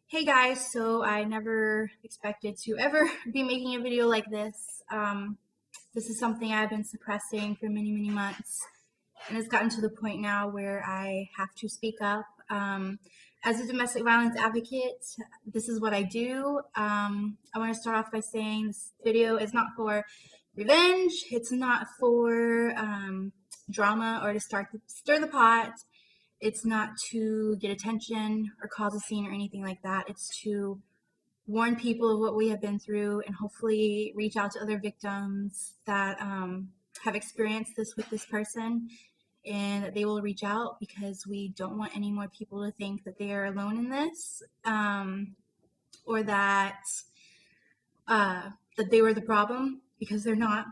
Hey guys, so I never expected to ever be making a video like this. This is something I've been suppressing for many months, and it's gotten to the point now where I have to speak up. As a domestic violence advocate, this is what I do. I want to start off by saying this video is not for revenge. It's not for drama or to stir the pot. It's not to get attention or cause a scene or anything like that. It's to warn people of what we have been through and hopefully reach out to other victims that have experienced this with this person, and that they will reach out because we don't want any more people to think that they are alone in this, or that they were the problem, because they're not.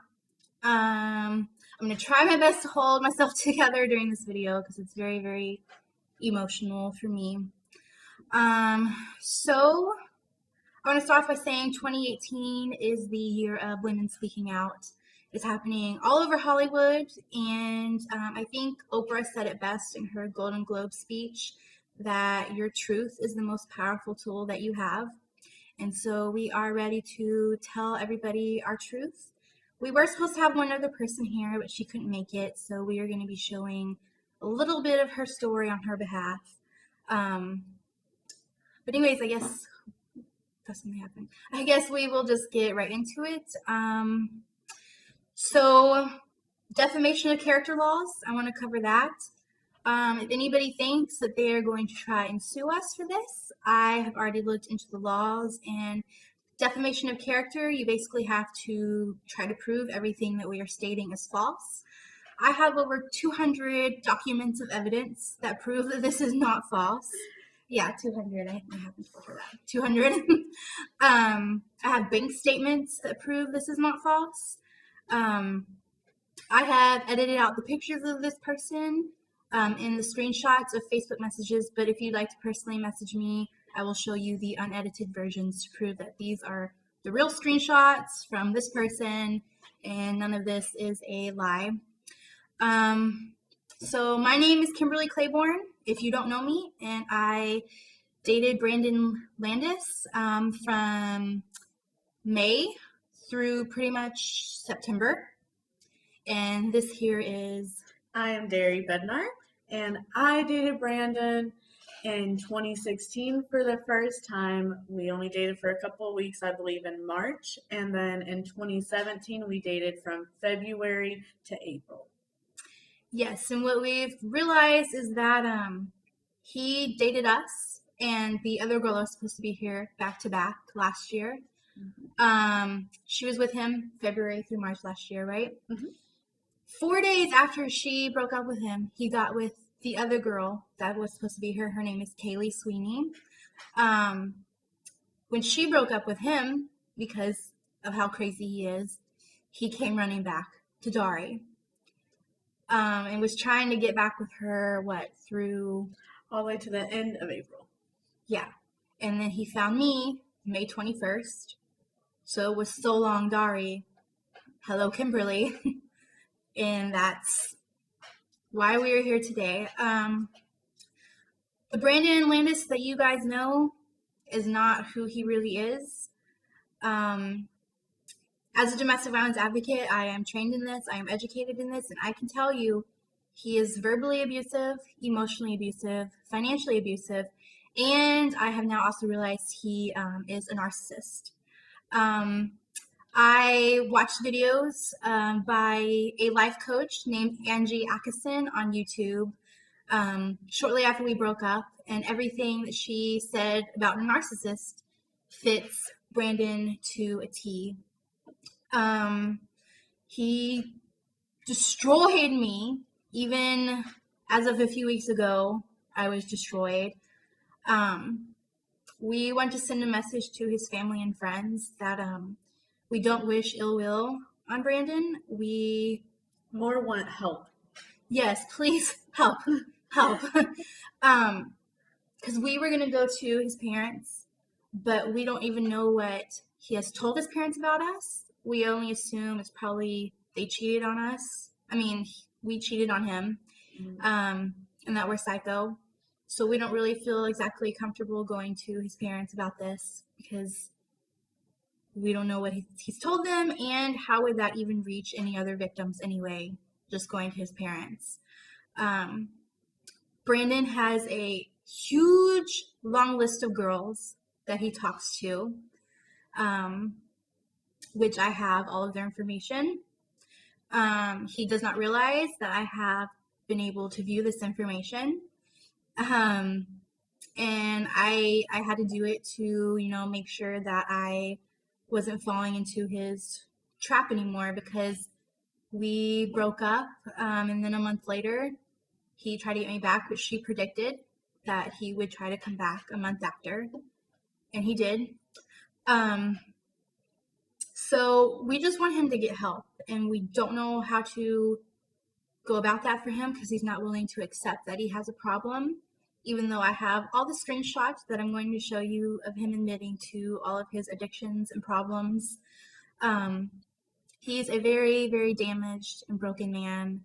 I'm going to try my best to hold myself together during this video because it's very emotional for me. So I want to start off by saying 2018 is the year of women speaking out. It's happening all over Hollywood, and I think Oprah said it best in her Golden Globe speech that your truth is the most powerful tool that you have. And so we are ready to tell everybody our truth. We were supposed to have one other person here, but she couldn't make it, so we are going to be showing a little bit of her story on her behalf. But anyways, I guess that's something happened. I guess we will just get right into it. So defamation of character laws, I want to cover that. If anybody thinks that they are going to try and sue us for this, I have already looked into the laws, and defamation of character, you basically have to try to prove everything that we are stating is false. I have over 200 documents of evidence that prove that this is not false. Yeah, 200. I haven't told her that. 200. I have bank statements that prove this is not false. I have edited out the pictures of this person in the screenshots of Facebook messages, but if you'd like to personally message me, I will show you the unedited versions to prove that these are the real screenshots from this person and none of this is a lie. So my name is Kimberly Claiborne, if you don't know me, and I dated Brandon Landis from May through pretty much September. And this here is... I am Derry Bednar, and I dated Brandon in 2016 for the first time. We only dated for a couple of weeks, I believe, in March, and then in 2017 we dated from February to April. Yes, and what we've realized is that he dated us, and the other girl that was supposed to be here back to back last year. She was with him February through March last year, right? 4 days after she broke up with him, he got with the other girl that was supposed to be here. Her name is Kaylee Sweeney. When she broke up with him, because of how crazy he is, he came running back to Dari. And was trying to get back with her, through... all the way to the end of April. Yeah. And then he found me May 21st. So it was so long, Dari. Hello, Kimberly. And that's why we are here today. The Brandon Landis that you guys know is not who he really is. As a domestic violence advocate, I am trained in this, I am educated in this, and I can tell you he is verbally abusive, emotionally abusive, financially abusive, and I have now also realized he is a narcissist. I watched videos by a life coach named Angie Atkinson on YouTube shortly after we broke up, and everything that she said about a narcissist fits Brandon to a T. He destroyed me. Even as of a few weeks ago, I was destroyed. We want to send a message to his family and friends that we don't wish ill will on Brandon. We more want help. Yes, please help. Because we were going to go to his parents, but we don't even know what he has told his parents about us. We only assume it's probably they cheated on us. I mean, we cheated on him, and that we're psycho. So we don't really feel exactly comfortable going to his parents about this because we don't know what he's told them, and how would that even reach any other victims anyway, just going to his parents. Brandon has a huge long list of girls that he talks to, which I have all of their information. He does not realize that I have been able to view this information. And I had to do it to, make sure that I wasn't falling into his trap anymore, because we broke up. And then a month later, he tried to get me back, but she predicted that he would try to come back a month after, and he did. So we just want him to get help, and we don't know how to go about that for him because he's not willing to accept that he has a problem, even though I have all the screenshots that I'm going to show you of him admitting to all of his addictions and problems. He's a very, very damaged and broken man.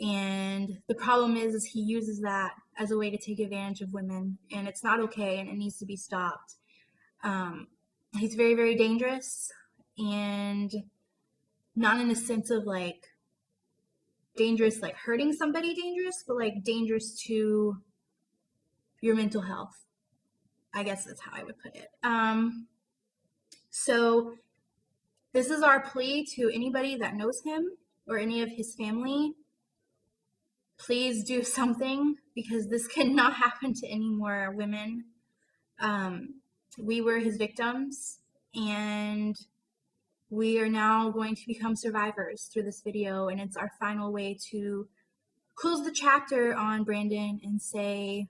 And the problem is he uses that as a way to take advantage of women, and it's not okay, and it needs to be stopped. He's very, very dangerous, and not in a sense of like dangerous, like hurting somebody dangerous, but like dangerous to your mental health. I guess that's how I would put it. So this is our plea to anybody that knows him or any of his family. Please do something, because this cannot happen to any more women. We were his victims, and we are now going to become survivors through this video, and it's our final way to close the chapter on Brandon and say,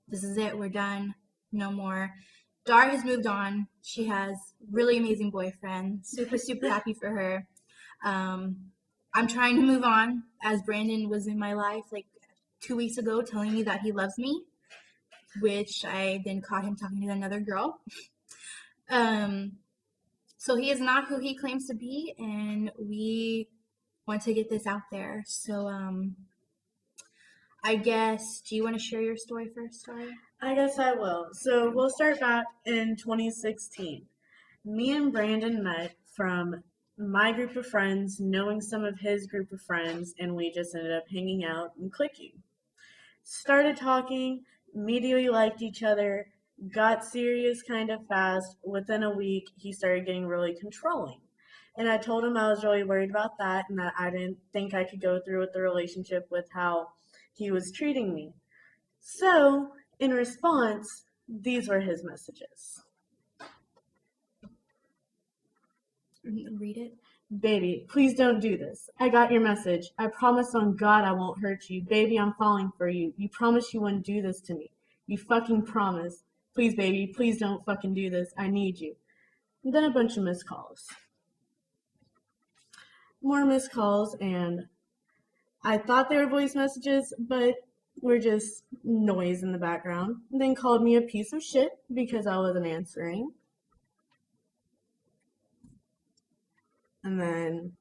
this is it, we're done, no more. Dar has moved on. She has really amazing boyfriend. Super, super happy for her. I'm trying to move on, as Brandon was in my life like 2 weeks ago telling me that he loves me, which I then caught him talking to another girl. So he is not who he claims to be, and we want to get this out there. So I guess, do you want to share your story first, Star? I guess I will. So we'll start back in 2016. Me and Brandon met from my group of friends, knowing some of his group of friends, and we just ended up hanging out and clicking. Started talking, immediately liked each other, got serious kind of fast. Within a week, he started getting really controlling. And I told him I was really worried about that, and that I didn't think I could go through with the relationship with how he was treating me. So, in response, these were his messages. Read it. Baby, please don't do this. I got your message. I promise on God I won't hurt you. Baby, I'm falling for you. You promised you wouldn't do this to me. You fucking promise. Please, baby, please don't fucking do this. I need you. And then a bunch of missed calls. More missed calls, and I thought they were voice messages, but were just noise in the background. And then called me a piece of shit because I wasn't answering. And then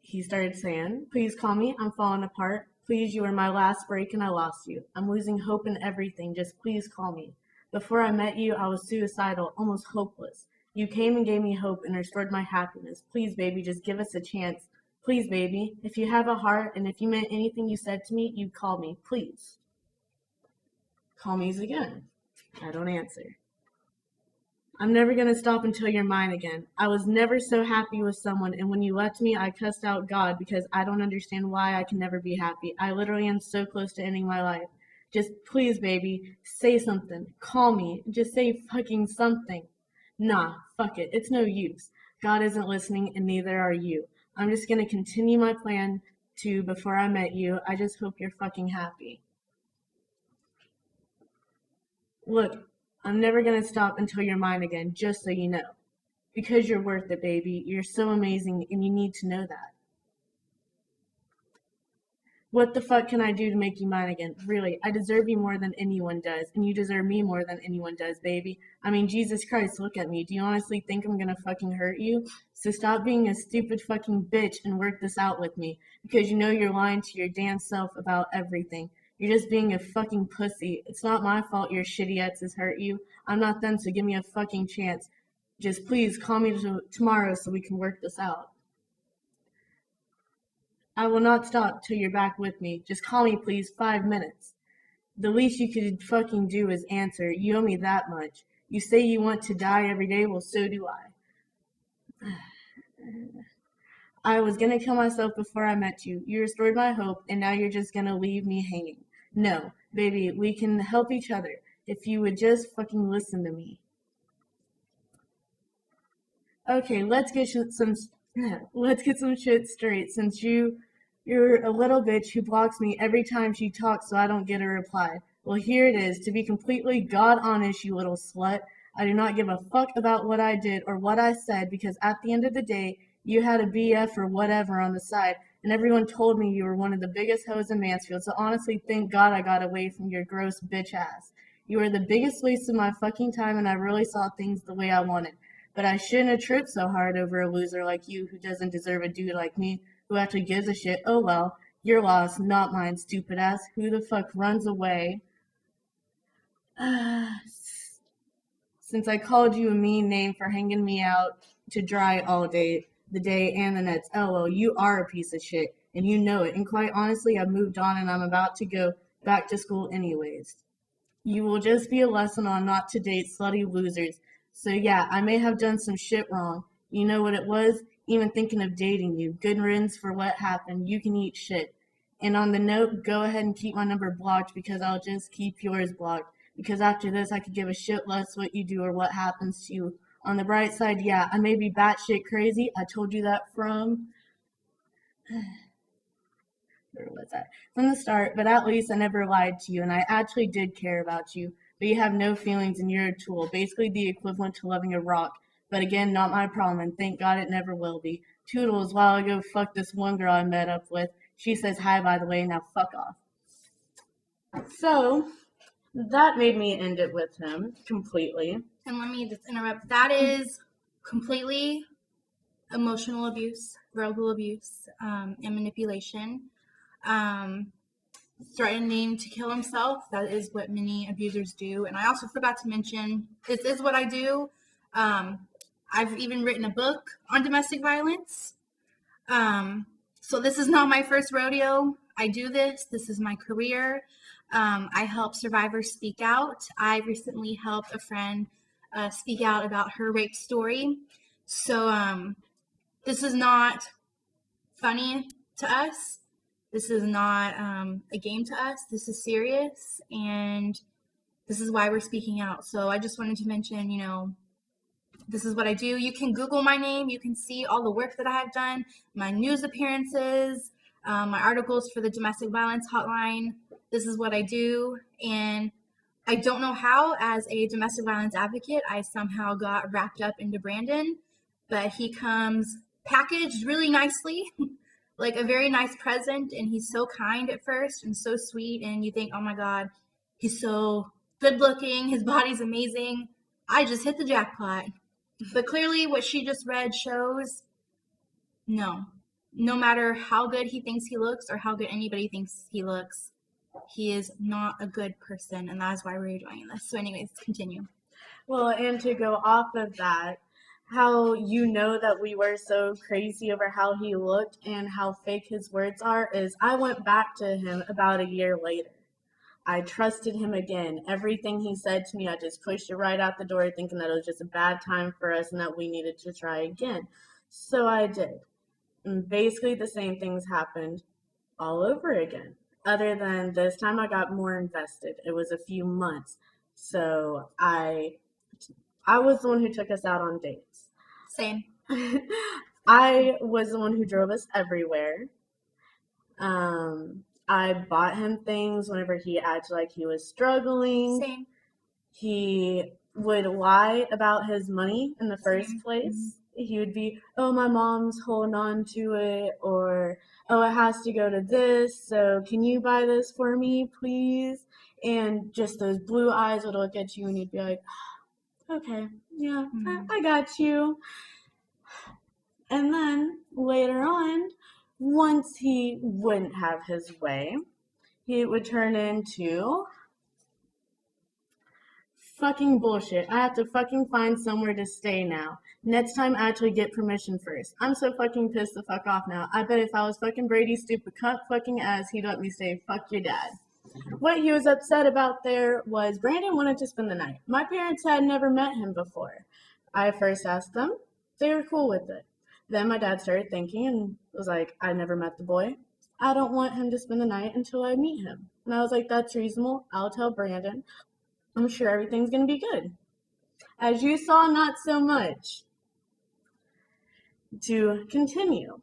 he started saying, please call me. I'm falling apart. Please, you were my last break and I lost you. I'm losing hope in everything. Just please call me. Before I met you, I was suicidal, almost hopeless. You came and gave me hope and restored my happiness. Please, baby, just give us a chance. Please, baby, if you have a heart and if you meant anything you said to me, you'd call me. Please. Call me again. I don't answer. I'm never going to stop until you're mine again. I was never so happy with someone, and when you left me, I cussed out God because I don't understand why I can never be happy. I literally am so close to ending my life. Just please, baby, say something. Call me. Just say fucking something. Nah, fuck it. It's no use. God isn't listening, and neither are you. I'm just going to continue my plan to before I met you. I just hope you're fucking happy. Look, I'm never going to stop until you're mine again, just so you know. Because you're worth it, baby. You're so amazing, and you need to know that. What the fuck can I do to make you mine again? Really, I deserve you more than anyone does, and you deserve me more than anyone does, baby. I mean, Jesus Christ, look at me. Do you honestly think I'm gonna fucking hurt you? So stop being a stupid fucking bitch and work this out with me, because you know you're lying to your damn self about everything. You're just being a fucking pussy. It's not my fault your shitty exes hurt you. I'm not them, so give me a fucking chance. Just please call me tomorrow so we can work this out. I will not stop till you're back with me. Just call me, please, 5 minutes. The least you could fucking do is answer. You owe me that much. You say you want to die every day, well, so do I. I was gonna kill myself before I met you. You restored my hope, and now you're just gonna leave me hanging. No, baby, we can help each other. If you would just fucking listen to me. Okay, let's get some shit straight. Since you're a little bitch who blocks me every time she talks so I don't get a reply. Well, here it is. To be completely god honest, you little slut, I do not give a fuck about what I did or what I said because at the end of the day, you had a BF or whatever on the side, and everyone told me you were one of the biggest hoes in Mansfield, so honestly, thank God I got away from your gross bitch ass. You were the biggest waste of my fucking time, and I really saw things the way I wanted. But I shouldn't have tripped so hard over a loser like you who doesn't deserve a dude like me who actually gives a shit. Oh well, your loss, not mine, stupid ass. Who the fuck runs away? Since I called you a mean name for hanging me out to dry all day, the day and the next. Oh well, you are a piece of shit, and you know it. And quite honestly, I've moved on and I'm about to go back to school anyways. You will just be a lesson on not to date slutty losers. So yeah, I may have done some shit wrong. You know what it was? Even thinking of dating you. Good riddance for what happened. You can eat shit. And on the note, go ahead and keep my number blocked because I'll just keep yours blocked. Because after this, I could give a shit less what you do or what happens to you. On the bright side, yeah, I may be batshit crazy. I told you that from from the start, but at least I never lied to you, and I actually did care about you. But you have no feelings, and you're a tool, basically the equivalent to loving a rock. But again, not my problem, and thank God it never will be. Toodles, while I go fuck this one girl I met up with. She says hi, by the way, now fuck off. So, that made me end it with him completely. And let me just interrupt. That is completely emotional abuse, verbal abuse, and manipulation. Threatening to kill himself. That is what many abusers do. And I also forgot to mention, this is what I do. I've even written a book on domestic violence. So this is not my first rodeo. I do this. This is my career. I help survivors speak out. I recently helped a friend speak out about her rape story. So this is not funny to us. This is not a game to us. This is serious, and this is why we're speaking out. So I just wanted to mention, this is what I do. You can Google my name. You can see all the work that I have done, my news appearances, my articles for the domestic violence hotline. This is what I do. And I don't know how, as a domestic violence advocate, I somehow got wrapped up into Brandon, but he comes packaged really nicely. Like a very nice present, and he's so kind at first and so sweet, and you think, oh my God, he's so good looking, his body's amazing. I just hit the jackpot. But clearly what she just read shows no matter how good he thinks he looks or how good anybody thinks he looks, he is not a good person, and that is why we're doing this. So anyways, continue. Well, and to go off of that, how you know that we were so crazy over how he looked and how fake his words are is I went back to him about a year later. I trusted him again. Everything he said to me, I just pushed it right out the door thinking that it was just a bad time for us and that we needed to try again. So I did. And basically the same things happened all over again. Other than this time I got more invested. It was a few months. So I was the one who took us out on dates. Same. I was the one who drove us everywhere. I bought him things whenever he acted like he was struggling. Same. He would lie about his money in the first place. Mm-hmm. He would be, oh, my mom's holding on to it, or, oh, it has to go to this, so can you buy this for me, please? And just those blue eyes would look at you and you'd be like, okay, yeah, I got you. And then later on, once he wouldn't have his way, it would turn into fucking bullshit. I have to fucking find somewhere to stay now. Next time, actually get permission first. I'm so fucking pissed the fuck off now. I bet if I was fucking Brady's stupid cunt fucking ass, he'd let me stay. Fuck your dad. What he was upset about there was Brandon wanted to spend the night. My parents had never met him before. I first asked them. They were cool with it. Then my dad started thinking and was like, I never met the boy. I don't want him to spend the night until I meet him. And I was like, that's reasonable. I'll tell Brandon. I'm sure everything's going to be good. As you saw, not so much. To continue,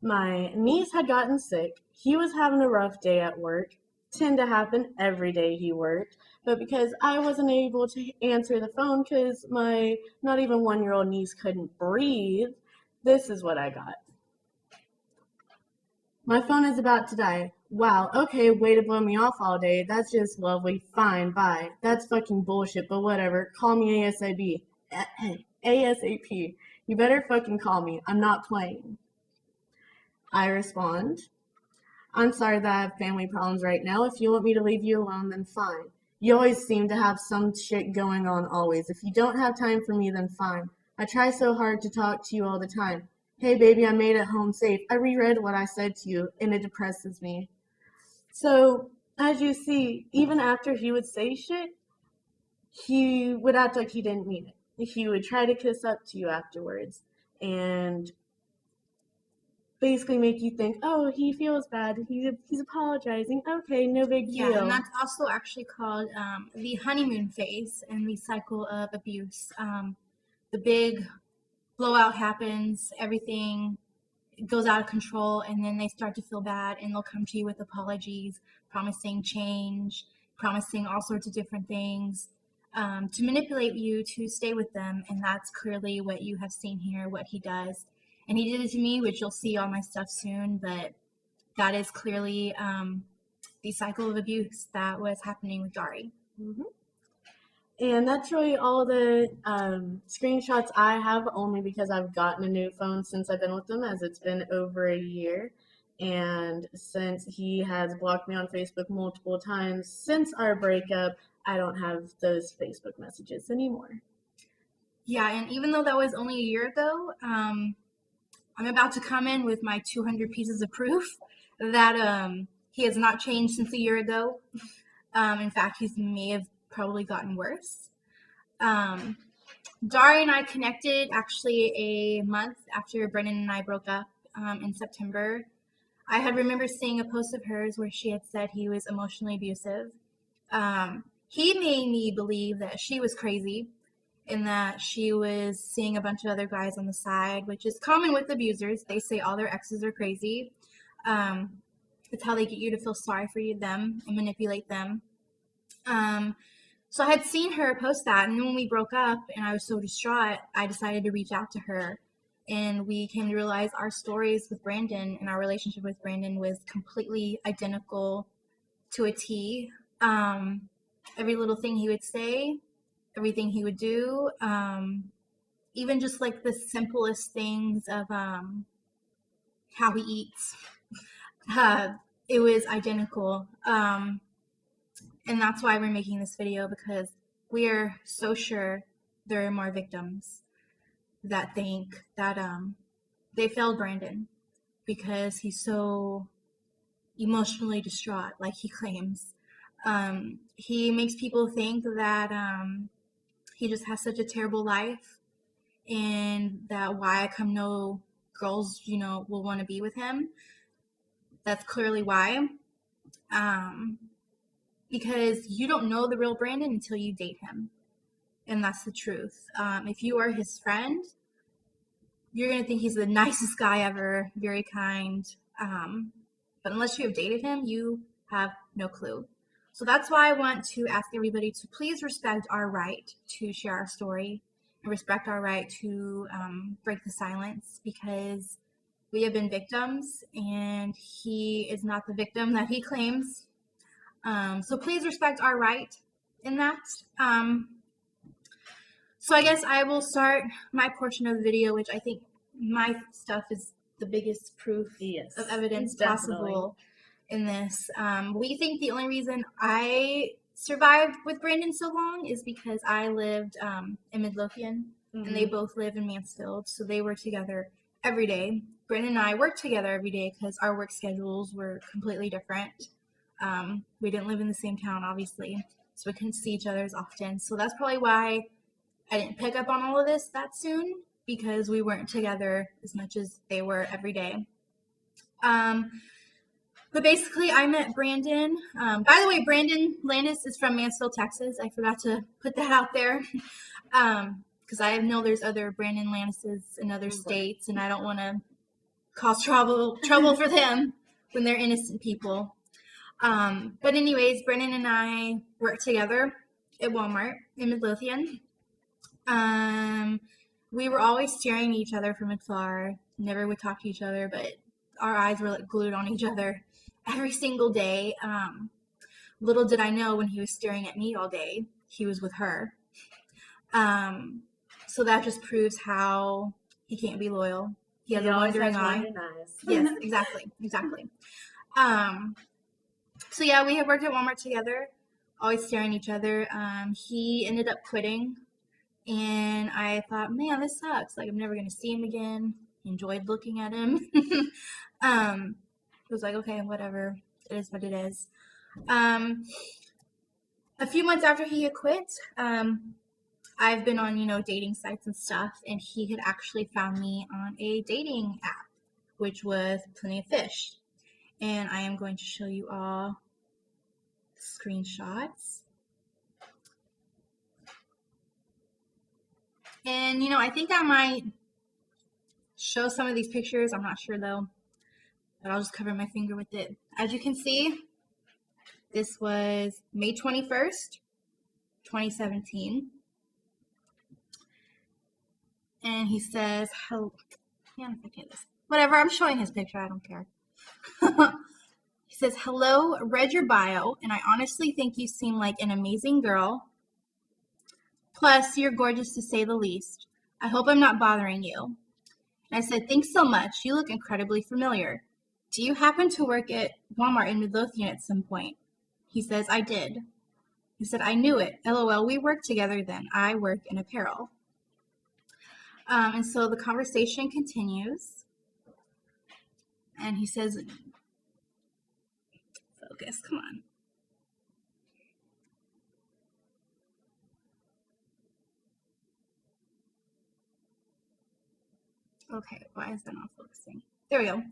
my niece had gotten sick. He was having a rough day at work. Tend to happen every day he worked. But because I wasn't able to answer the phone because my not even 1-year-old niece couldn't breathe, this is what I got. My phone is about to die. Wow, okay, way to blow me off all day. That's just lovely. Fine, bye. That's fucking bullshit, but whatever. Call me ASAP. ASAP. You better fucking call me. I'm not playing. I respond, I'm sorry that I have family problems right now. If you want me to leave you alone, then fine. You always seem to have some shit going on always. If you don't have time for me, then fine. I try so hard to talk to you all the time. Hey, baby, I made it home safe. I reread what I said to you, and it depresses me. So, as you see, even after he would say shit, he would act like he didn't mean it. He would try to kiss up to you afterwards and basically make you think, oh, he feels bad. He's apologizing. Okay, no big deal. Yeah, and that's also actually called the honeymoon phase in the cycle of abuse. The big blowout happens, everything goes out of control, and then they start to feel bad, and they'll come to you with apologies, promising change, promising all sorts of different things to manipulate you to stay with them. And that's clearly what you have seen here, what he does. And he did it to me, which you'll see on my stuff soon, but that is clearly the cycle of abuse that was happening with Dari. Mm-hmm. And that's really all the screenshots I have, only because I've gotten a new phone since I've been with him, as it's been over a year. And since he has blocked me on Facebook multiple times since our breakup, I don't have those Facebook messages anymore. Yeah, and even though that was only a year ago, I'm about to come in with my 200 pieces of proof that he has not changed since a year ago. In fact, he may have probably gotten worse. Dari and I connected actually a month after Brennan and I broke up in September. I had remember seeing a post of hers where she had said he was emotionally abusive. He made me believe that she was crazy and that she was seeing a bunch of other guys on the side, which is common with abusers. They say all their exes are crazy. It's how they get you to feel sorry for them and manipulate them. So I had seen her post that, and then when we broke up and I was so distraught, I decided to reach out to her. And we came to realize our stories with Brandon and our relationship with Brandon was completely identical to a T. Every little thing he would say, everything he would do, even just like the simplest things of how he eats, it was identical. And that's why we're making this video, because we're so sure there are more victims that think that they failed Brandon because he's so emotionally distraught, like he claims. He makes people think that he just has such a terrible life, and that why come no girls, will want to be with him. That's clearly why. Because you don't know the real Brandon until you date him. And that's the truth. If you are his friend, you're going to think he's the nicest guy ever, very kind. But unless you have dated him, you have no clue. So that's why I want to ask everybody to please respect our right to share our story and respect our right to break the silence, because we have been victims and he is not the victim that he claims. So please respect our right in that. So I guess I will start my portion of the video, which I think my stuff is the biggest proof of evidence possible. in this. We think the only reason I survived with Brandon so long is because I lived in Midlothian, and they both live in Mansfield, so they were together every day. Brandon and I worked together every day because our work schedules were completely different. We didn't live in the same town, obviously, so we couldn't see each other as often. So that's probably why I didn't pick up on all of this that soon, because we weren't together as much as they were every day. But basically, I met Brandon. By the way, Brandon Landis is from Mansfield, Texas. I forgot to put that out there because I know there's other Brandon Landises in other states, and I don't want to cause trouble for them when they're innocent people. But anyways, Brandon and I worked together at Walmart in Midlothian. We were always staring at each other from afar. Never would talk to each other, but our eyes were like glued on each other every single day. Little did I know when he was staring at me all day, he was with her. So that just proves how he can't be loyal. He has a wandering eye. Yes, exactly. So yeah, we had worked at Walmart together, always staring at each other. He ended up quitting, and I thought, man, this sucks. Like, I'm never gonna see him again. Enjoyed looking at him. It was like, okay, whatever. It is what it is. A few months after he had quit, I've been on, dating sites and stuff, and he had actually found me on a dating app, which was Plenty of Fish. And I am going to show you all screenshots. And, I think I might show some of these pictures. I'm not sure, though. But I'll just cover my finger with it. As you can see, this was May 21st, 2017. And he says, whatever, I'm showing his picture. I don't care. He says, hello, read your bio, and I honestly think you seem like an amazing girl. Plus, you're gorgeous to say the least. I hope I'm not bothering you. And I said, thanks so much. You look incredibly familiar. Do you happen to work at Walmart in Midlothian at some point? He says, I did. He said, I knew it. LOL, we work together then. I work in apparel. And so the conversation continues. And he says, focus, come on. Okay, why is that not focusing? There we go.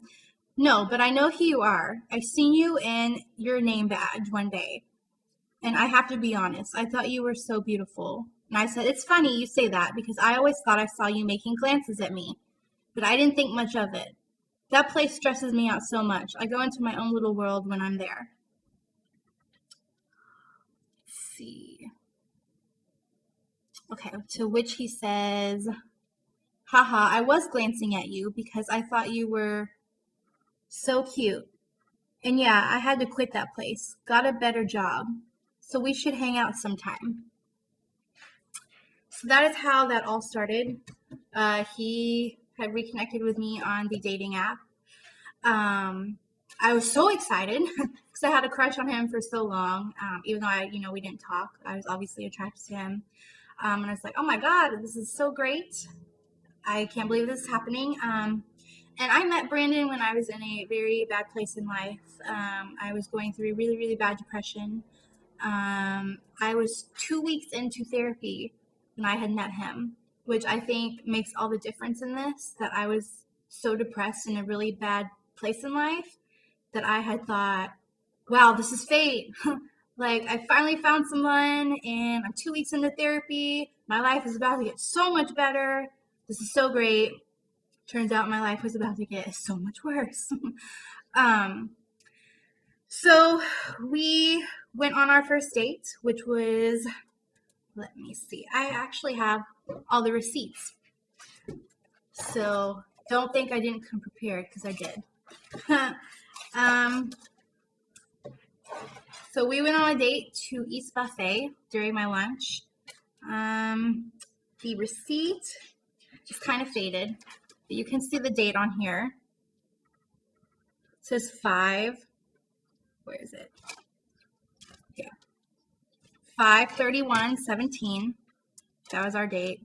No, but I know who you are. I seen you in your name badge one day. And I have to be honest, I thought you were so beautiful. And I said, it's funny you say that because I always thought I saw you making glances at me. But I didn't think much of it. That place stresses me out so much. I go into my own little world when I'm there. Let's see. Okay, to which he says, haha, I was glancing at you because I thought you were so cute. And yeah, I had to quit that place. Got a better job. So we should hang out sometime. So that is how that all started. He had reconnected with me on the dating app. I was so excited because I had a crush on him for so long. Even though we didn't talk, I was obviously attracted to him. And I was like, oh my God, this is so great. I can't believe this is happening. And I met Brandon when I was in a very bad place in life. I was going through a really, really bad depression. I was 2 weeks into therapy when I had met him, which I think makes all the difference in this, that I was so depressed in a really bad place in life that I had thought, wow, this is fate. Like, I finally found someone and I'm 2 weeks into therapy. My life is about to get so much better. This is so great. Turns out my life was about to get so much worse. So we went on our first date, which was, let me see, I actually have all the receipts. So don't think I didn't come prepared, because I did. So we went on a date to East Buffet during my lunch. The receipt is kind of faded, but you can see the date on here. It says 5/11/2017. Where is it? Yeah. 5/31/17. That was our date.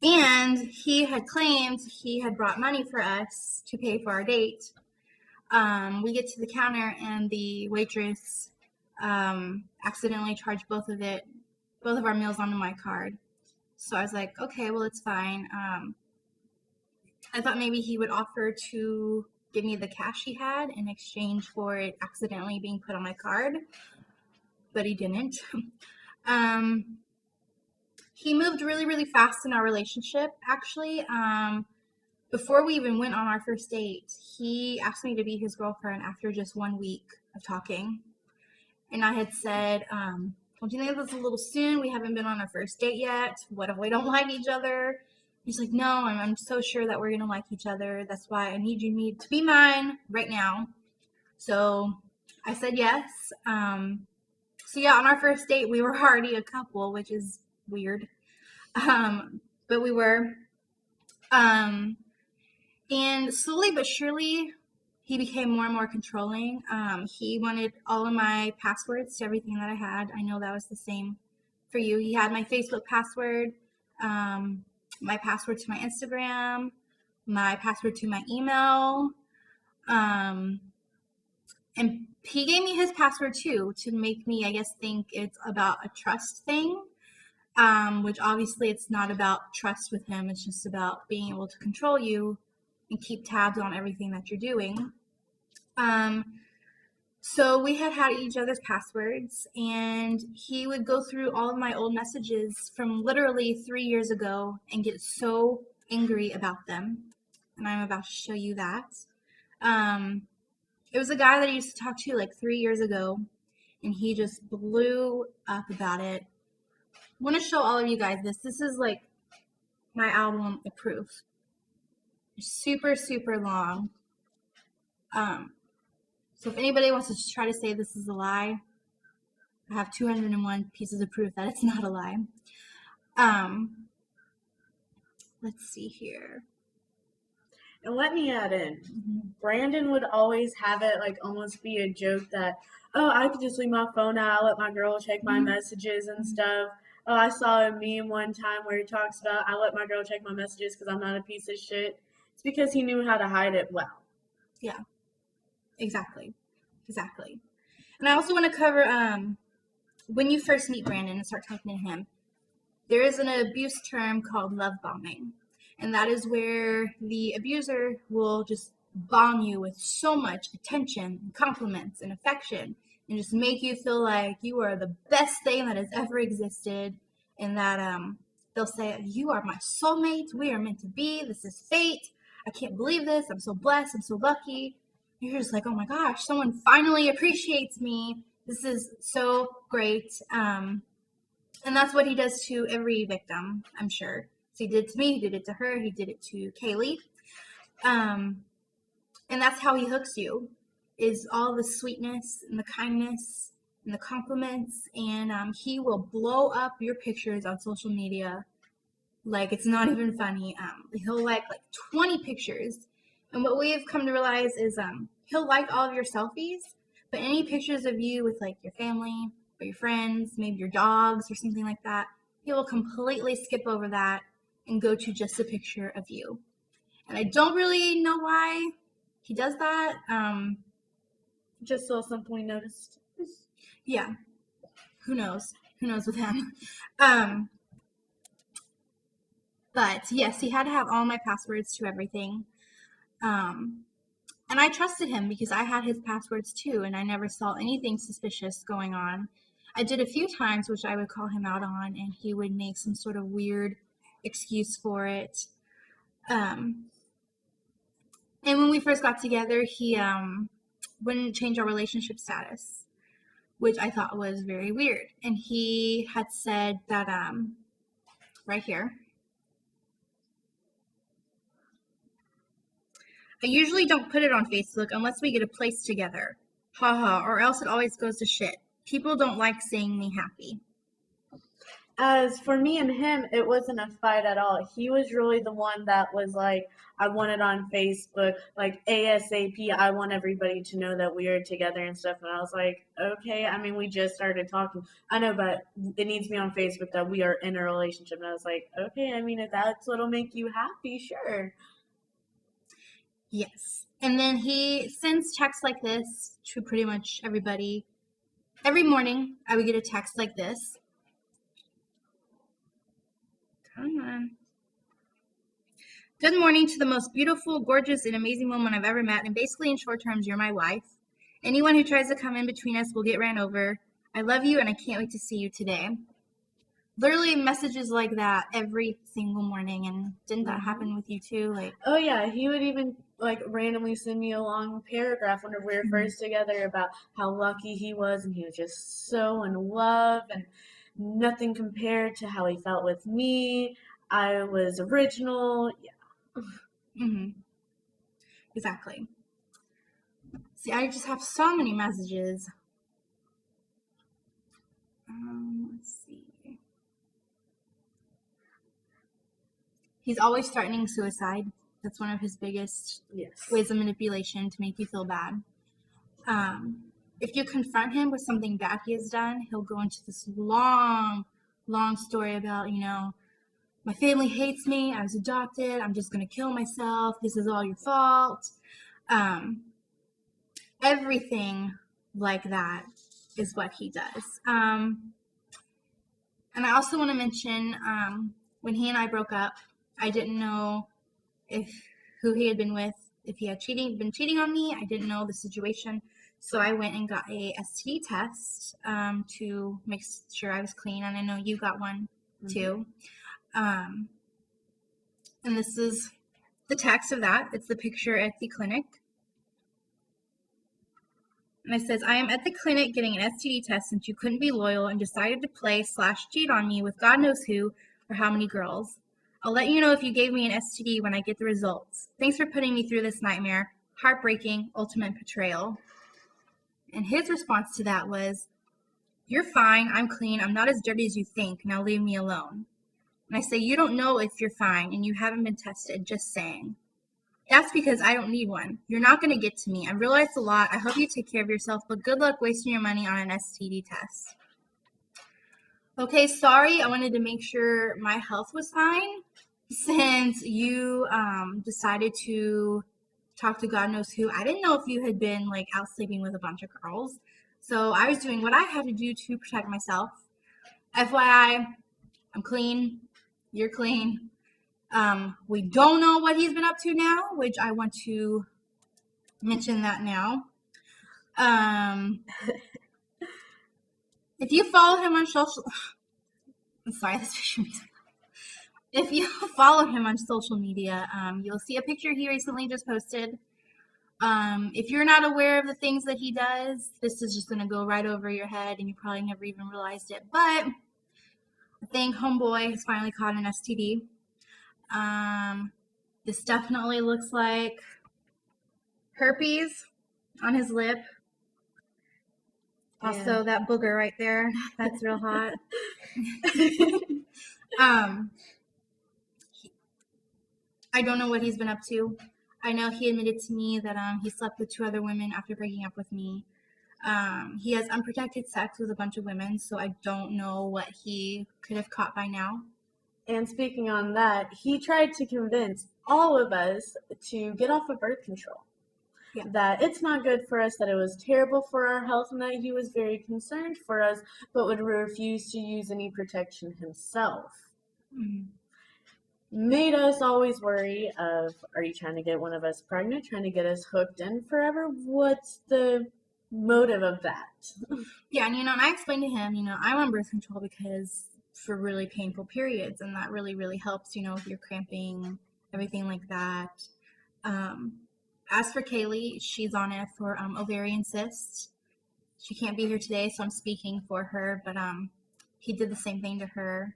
And he had claimed he had brought money for us to pay for our date. We get to the counter and the waitress accidentally charged both of our meals onto my card. So I was like, okay, well, it's fine. I thought maybe he would offer to give me the cash he had in exchange for it accidentally being put on my card, but he didn't. He moved really, really fast in our relationship, actually. Before we even went on our first date, he asked me to be his girlfriend after just 1 week of talking. And I had said, don't you think that's a little soon? We haven't been on our first date yet. What if we don't like each other? He's like, no, I'm so sure that we're going to like each other. That's why I need you to be mine right now. So I said yes. So yeah, on our first date, we were already a couple, which is weird. But we were. And slowly but surely, he became more and more controlling. He wanted all of my passwords to everything that I had. I know that was the same for you. He had my Facebook password, my password to my Instagram, my password to my email. And he gave me his password too to make me, I guess, think it's about a trust thing. Which obviously it's not about trust with him. It's just about being able to control you and keep tabs on everything that you're doing. So we had each other's passwords, and he would go through all of my old messages from literally 3 years ago and get so angry about them. And I'm about to show you that. It was a guy that I used to talk to like 3 years ago, and he just blew up about it. I want to show all of you guys this. This is like my album of proof. Super, super long. So if anybody wants to try to say this is a lie, I have 201 pieces of proof that it's not a lie. Let's see here. And let me add in, Brandon would always have it like almost be a joke that, oh, I could just leave my phone out, let my girl check my messages and stuff. Oh, I saw a meme one time where he talks about, I let my girl check my messages because I'm not a piece of shit. It's because he knew how to hide it well. Yeah, exactly. And I also want to cover, when you first meet Brandon and start talking to him, there is an abuse term called love bombing. And that is where the abuser will just bomb you with so much attention, and compliments, and affection, and just make you feel like you are the best thing that has ever existed. And that they'll say, you are my soulmate. We are meant to be. This is fate. I can't believe this. I'm so blessed. I'm so lucky. You're just like, oh my gosh, someone finally appreciates me. This is so great. And that's what he does to every victim, I'm sure. So he did it to me, he did it to her, he did it to Kaylee. And that's how he hooks you, is all the sweetness and the kindness and the compliments. And he will blow up your pictures on social media like it's not even funny. He'll like 20 pictures. And what we've come to realize is he'll like all of your selfies, but any pictures of you with like your family or your friends, maybe your dogs or something like that, he will completely skip over that and go to just a picture of you. And I don't really know why he does that. Just saw something we noticed. Yeah. Who knows? Who knows with him? But yes, he had to have all my passwords to everything. And I trusted him because I had his passwords too, and I never saw anything suspicious going on. I did a few times, which I would call him out on, and he would make some sort of weird excuse for it. And when we first got together, he wouldn't change our relationship status, which I thought was very weird. And he had said that right here, I usually don't put it on Facebook unless we get a place together. Haha, or else it always goes to shit. People don't like seeing me happy. as for me and him, it wasn't a fight at all. He was really the one that was like, I want it on Facebook, like ASAP. I want everybody to know that we are together and stuff. And I was like, okay. I mean, we just started talking. I know, but it needs to be on Facebook that we are in a relationship. And I was like, okay. I mean, if that's what'll make you happy, sure. Yes. And then he sends texts like this to pretty much everybody. Every morning, I would get a text like this. Come on. Good morning to the most beautiful, gorgeous, and amazing woman I've ever met. And basically, in short terms, you're my wife. Anyone who tries to come in between us will get ran over. I love you, and I can't wait to see you today. Literally messages like that every single morning. And didn't that happen with you too? Like, oh yeah, he would even like randomly send me a long paragraph when we were first together about how lucky he was, and he was just so in love, and nothing compared to how he felt with me. I was original. Yeah. Exactly. See, I just have so many messages. Let's see. He's always threatening suicide. That's one of his biggest ways of manipulation to make you feel bad. If you confront him with something bad he has done, he'll go into this long story about, my family hates me, I was adopted, I'm just going to kill myself, this is all your fault. Everything like that is what he does. And I also want to mention, when he and I broke up, I didn't know who he had been with, if he had been cheating on me. I didn't know the situation. So I went and got a STD test to make sure I was clean. And I know you got one too. And this is the text of that. It's the picture at the clinic. And it says, I am at the clinic getting an STD test since you couldn't be loyal and decided to play/cheat on me with God knows who or how many girls. I'll let you know if you gave me an STD when I get the results. Thanks for putting me through this nightmare. Heartbreaking, ultimate betrayal. And his response to that was, you're fine, I'm clean, I'm not as dirty as you think, now leave me alone. And I say, you don't know if you're fine and you haven't been tested, just saying. That's because I don't need one. You're not going to get to me. I realized a lot. I hope you take care of yourself, but good luck wasting your money on an STD test. Okay, sorry. I wanted to make sure my health was fine since you decided to talk to God knows who. I didn't know if you had been like out sleeping with a bunch of girls. So I was doing what I had to do to protect myself. FYI, I'm clean. You're clean. We don't know what he's been up to now, which I want to mention that now. If you follow him on social, I'm sorry, this picture makes me laugh. If you follow him on social media, you'll see a picture he recently just posted. If you're not aware of the things that he does, this is just going to go right over your head and you probably never even realized it. But I think homeboy has finally caught an STD. This definitely looks like herpes on his lip. Also, that booger right there, that's real hot. I don't know what he's been up to. I know he admitted to me that he slept with 2 other women after breaking up with me. He has unprotected sex with a bunch of women, so I don't know what he could have caught by now. And speaking on that, he tried to convince all of us to get off of birth control. Yeah. That it's not good for us, that it was terrible for our health, and that he was very concerned for us, but would refuse to use any protection himself. Made us always worry of, are you trying to get one of us pregnant, trying to get us hooked in forever? What's the motive of that? Yeah, and and I explained to him, I'm on birth control because for really painful periods, and that really, really helps, with your cramping, everything like that. As for Kaylee, she's on it for ovarian cysts. She can't be here today, so I'm speaking for her, but he did the same thing to her.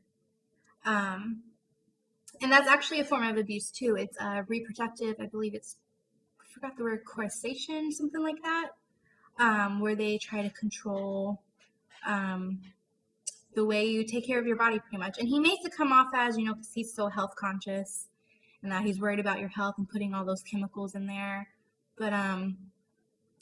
And that's actually a form of abuse too. It's reproductive, I believe I forgot the word, coercion, something like that, where they try to control the way you take care of your body pretty much. And he makes it come off as, you know, because he's so health conscious and that he's worried about your health and putting all those chemicals in there. But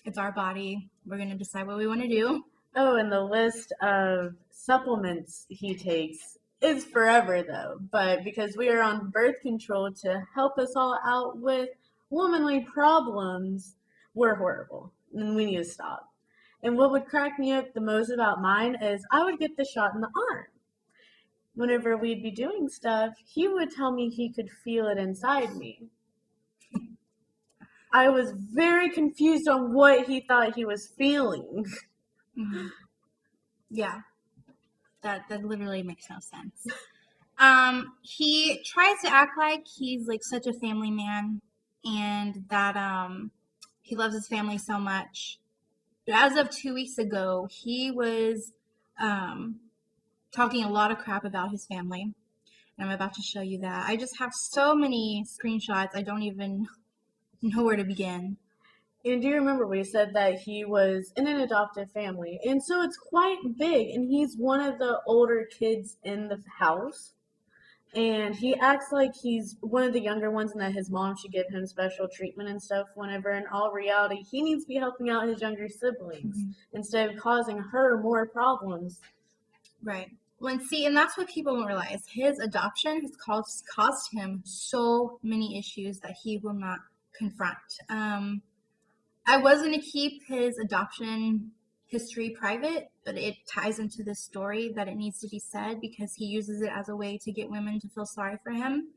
it's our body. We're going to decide what we want to do. Oh, and the list of supplements he takes is forever though. But because we are on birth control to help us all out with womanly problems, we're horrible and we need to stop. And what would crack me up the most about mine is I would get the shot in the arm. Whenever we'd be doing stuff, he would tell me he could feel it inside me. I was very confused on what he thought he was feeling. Mm-hmm. Yeah, that literally makes no sense. He tries to act like he's like such a family man and that he loves his family so much. But as of 2 weeks ago, he was talking a lot of crap about his family. And I'm about to show you that. I just have so many screenshots, I don't even know where to begin. And do you remember we said that he was in an adoptive family? And so it's quite big, and he's one of the older kids in the house. And he acts like he's one of the younger ones and that his mom should give him special treatment and stuff, whenever in all reality, he needs to be helping out his younger siblings instead of causing her more problems. Right. Well, and that's what people don't realize. His adoption has caused him so many issues that he will not confront. I was going to keep his adoption history private, but it ties into this story that it needs to be said because he uses it as a way to get women to feel sorry for him.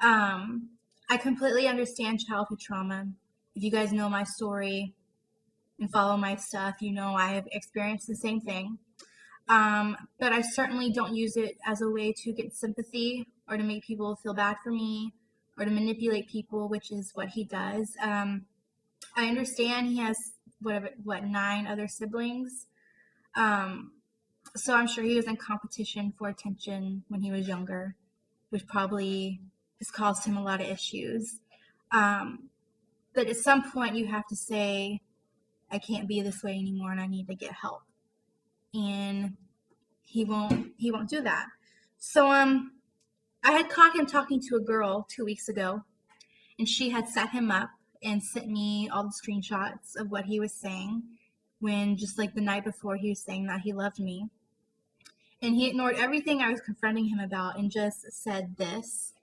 I completely understand childhood trauma. If you guys know my story and follow my stuff, you know I have experienced the same thing. But I certainly don't use it as a way to get sympathy or to make people feel bad for me or to manipulate people, which is what he does. I understand he has 9 other siblings. So I'm sure he was in competition for attention when he was younger, which probably has caused him a lot of issues. But at some point you have to say, I can't be this way anymore and I need to get help. And he won't do that. So I had caught him talking to a girl 2 weeks ago, and she had set him up and sent me all the screenshots of what he was saying when just like the night before he was saying that he loved me. And he ignored everything I was confronting him about and just said this.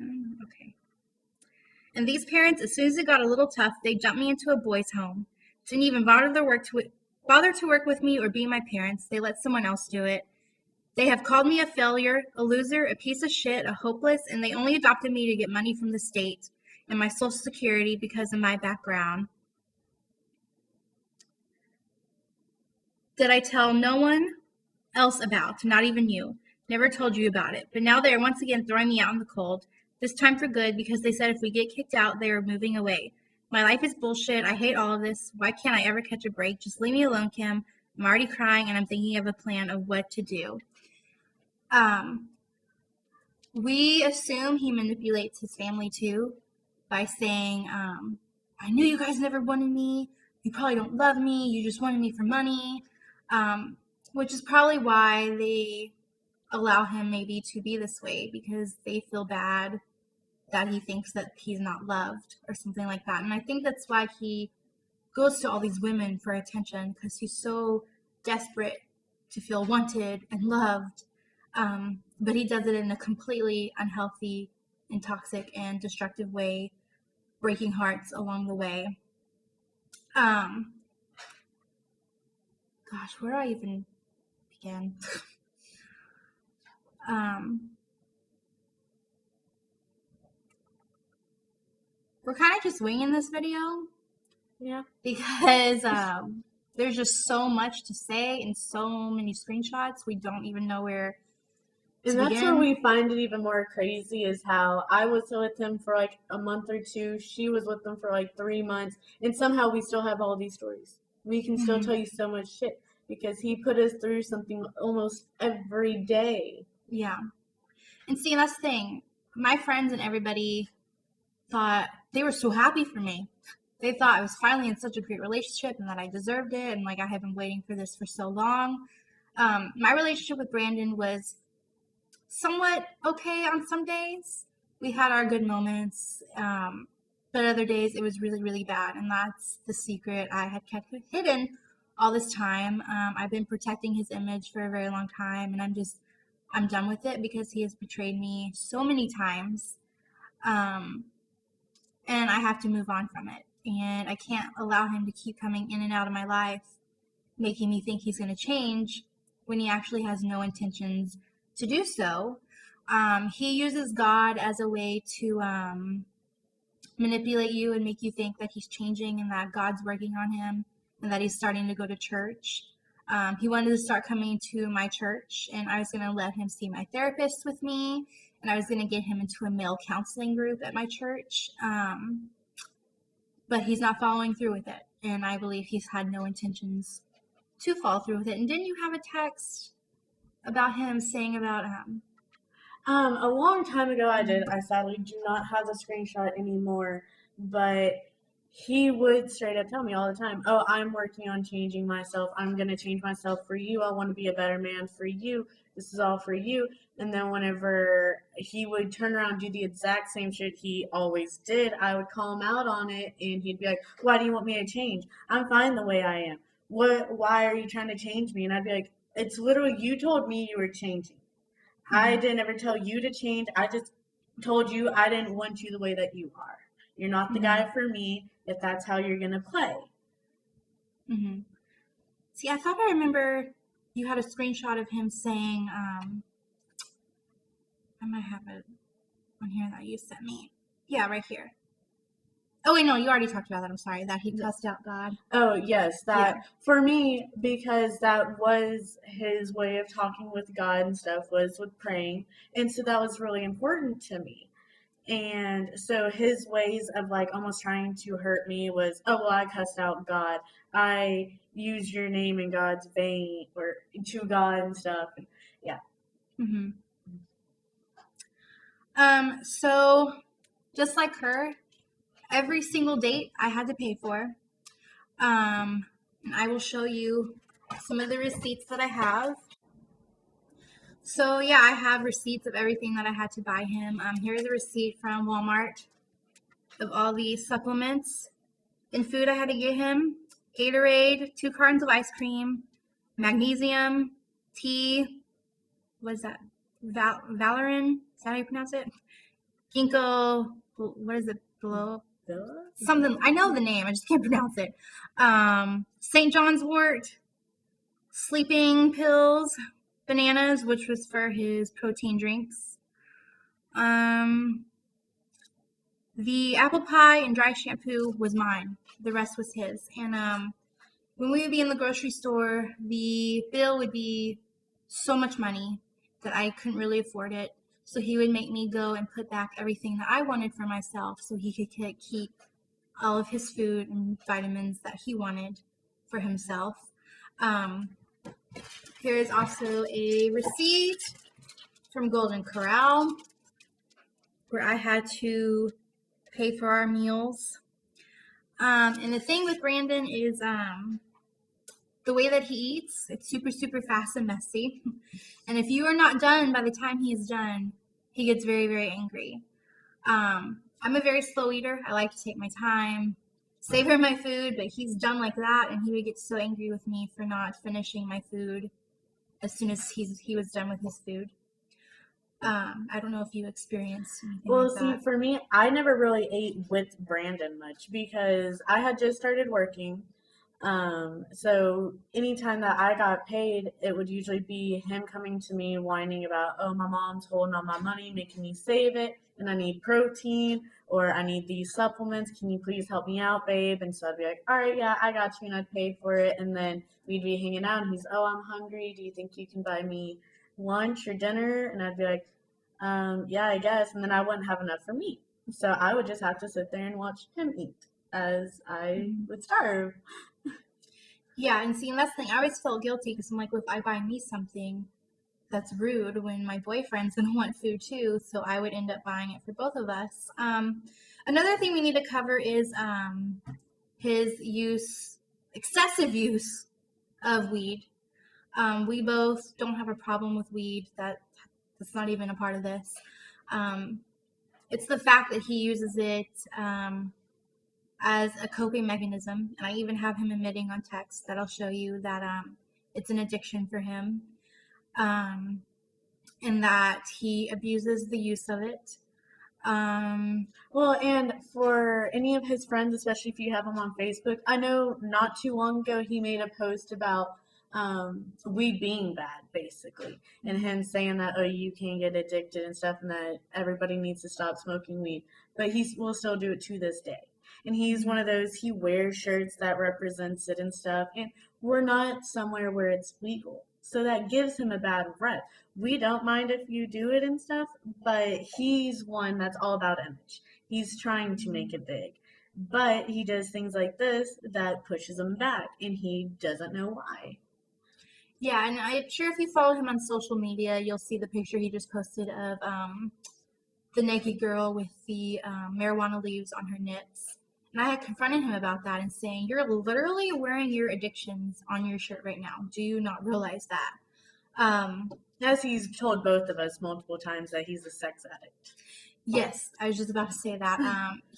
Okay. And these parents, as soon as it got a little tough, they jumped me into a boys' home. Didn't even bother to work with me or be my parents. They let someone else do it. They have called me a failure, a loser, a piece of shit, a hopeless, and they only adopted me to get money from the state and my Social Security because of my background. That I tell no one else about, not even you. Never told you about it. But now they are once again throwing me out in the cold. This time for good because they said if we get kicked out, they are moving away. My life is bullshit. I hate all of this. Why can't I ever catch a break? Just leave me alone, Kim. I'm already crying and I'm thinking of a plan of what to do. We assume he manipulates his family too by saying, I knew you guys never wanted me. You probably don't love me. You just wanted me for money. Which is probably why they allow him maybe to be this way because they feel bad that he thinks that he's not loved or something like that. And I think that's why he goes to all these women for attention because he's so desperate to feel wanted and loved. But he does it in a completely unhealthy and toxic and destructive way, breaking hearts along the way. Gosh, where do I even begin? We're kind of just winging this video. Yeah. Because there's just so much to say and so many screenshots. We don't even know where to And that's begin. where we find it even more crazy is how I was with him for like a month or two. She was with him for like 3 months. And somehow we still have all these stories. We can still tell you so much shit because he put us through something almost every day. Yeah. And see, that's the thing. My friends and everybody thought they were so happy for me. they thought I was finally in such a great relationship and that I deserved it, and like I had been waiting for this for so long. My relationship with Brandon was somewhat okay on some days. We had our good moments, but other days it was really, really bad, and that's the secret I had kept hidden all this time. I've been protecting his image for a very long time, and I'm done with it because he has betrayed me so many times. Um, and I have to move on from it. And I can't allow him to keep coming in and out of my life, making me think he's going to change when he actually has no intentions to do so. He uses God as a way to manipulate you and make you think that he's changing and that God's working on him and that he's starting to go to church. He wanted to start coming to my church, and I was going to let him see my therapist with me, and I was going to get him into a male counseling group at my church. But he's not following through with it, and I believe he's had no intentions to follow through with it. And didn't you have a text about him saying about A long time ago I did. I sadly do not have the screenshot anymore, but he would straight up tell me all the time, "Oh, I'm working on changing myself. I'm going to change myself for you. I want to be a better man for you. This is all for you." And then whenever he would turn around and do the exact same shit he always did, I would call him out on it, and he'd be like, "Why do you want me to change? I'm fine the way I am. Why are you trying to change me?" And I'd be like, "It's literally you told me you were changing. I didn't ever tell you to change. I just told you I didn't want you the way that you are. You're not the guy for me if that's how you're going to play." Mm-hmm. See, I thought I remember you had a screenshot of him saying, I might have it on here that you sent me. Yeah, right here. Oh, wait, no, you already talked about that. I'm sorry. That he cussed out God. Oh, yes. That for me, because that was his way of talking with God and stuff, was with praying. And so that was really important to me. And so his ways of like almost trying to hurt me was, "Oh, well, I cussed out God. I used your name in God's vain or to God and stuff." And yeah. Mm-hmm. So just like her, every single date I had to pay for. And I will show you some of the receipts that I have. So yeah, I have receipts of everything that I had to buy him. Here's a receipt from Walmart of all the supplements and food I had to get him. Gatorade, 2 cartons of ice cream, magnesium, tea, what is that? Valorin? Is that how you pronounce it? Ginkgo, what is it? Below? Something, I know the name, I just can't pronounce it. St. John's wort, sleeping pills, bananas, which was for his protein drinks. The apple pie and dry shampoo was mine. The rest was his. And when we would be in the grocery store, the bill would be so much money that I couldn't really afford it. So he would make me go and put back everything that I wanted for myself so he could keep all of his food and vitamins that he wanted for himself. Here is also a receipt from Golden Corral where I had to pay for our meals. And the thing with Brandon is the way that he eats, it's super, super fast and messy. And if you are not done by the time he is done, he gets very, very angry. I'm a very slow eater. I like to take my time, savor my food, but he's done like that, and he would get so angry with me for not finishing my food as soon as he was done with his food. I don't know if you experienced anything Well, like see, that. for me, I never really ate with Brandon much because I had just started working. So anytime that I got paid, it would usually be him coming to me whining about, "Oh, my mom's holding all my money, making me save it, and I need protein, or I need these supplements. Can you please help me out, babe?" And so I'd be like, "All right, yeah, I got you," and I'd pay for it. And then we'd be hanging out, and he's, "Oh, I'm hungry. Do you think you can buy me lunch or dinner?" And I'd be like, "Yeah, I guess." And then I wouldn't have enough for me. So I would just have to sit there and watch him eat as I would starve. Yeah, and see, and that's the thing. I always felt guilty because I'm like, well, if I buy me something, that's rude when my boyfriend's gonna want food too. So I would end up buying it for both of us. Another thing we need to cover is his excessive use of weed. We both don't have a problem with weed. That's not even a part of this. It's the fact that he uses it as a coping mechanism, and I even have him admitting on text that I'll show you that it's an addiction for him, and that he abuses the use of it. Well, and for any of his friends, especially if you have him on Facebook, I know not too long ago he made a post about weed being bad, basically, and him saying that, oh, you can get addicted and stuff, and that everybody needs to stop smoking weed. But he will still do it to this day. And he's one of those, he wears shirts that represents it and stuff. And we're not somewhere where it's legal. So that gives him a bad rep. We don't mind if you do it and stuff, but he's one that's all about image. He's trying to make it big. But he does things like this that pushes him back, and he doesn't know why. Yeah, and I'm sure if you follow him on social media, you'll see the picture he just posted of the naked girl with the marijuana leaves on her nips. And I had confronted him about that and saying, you're literally wearing your addictions on your shirt right now. Do you not realize that? As he's told both of us multiple times that he's a sex addict. Yes, I was just about to say that.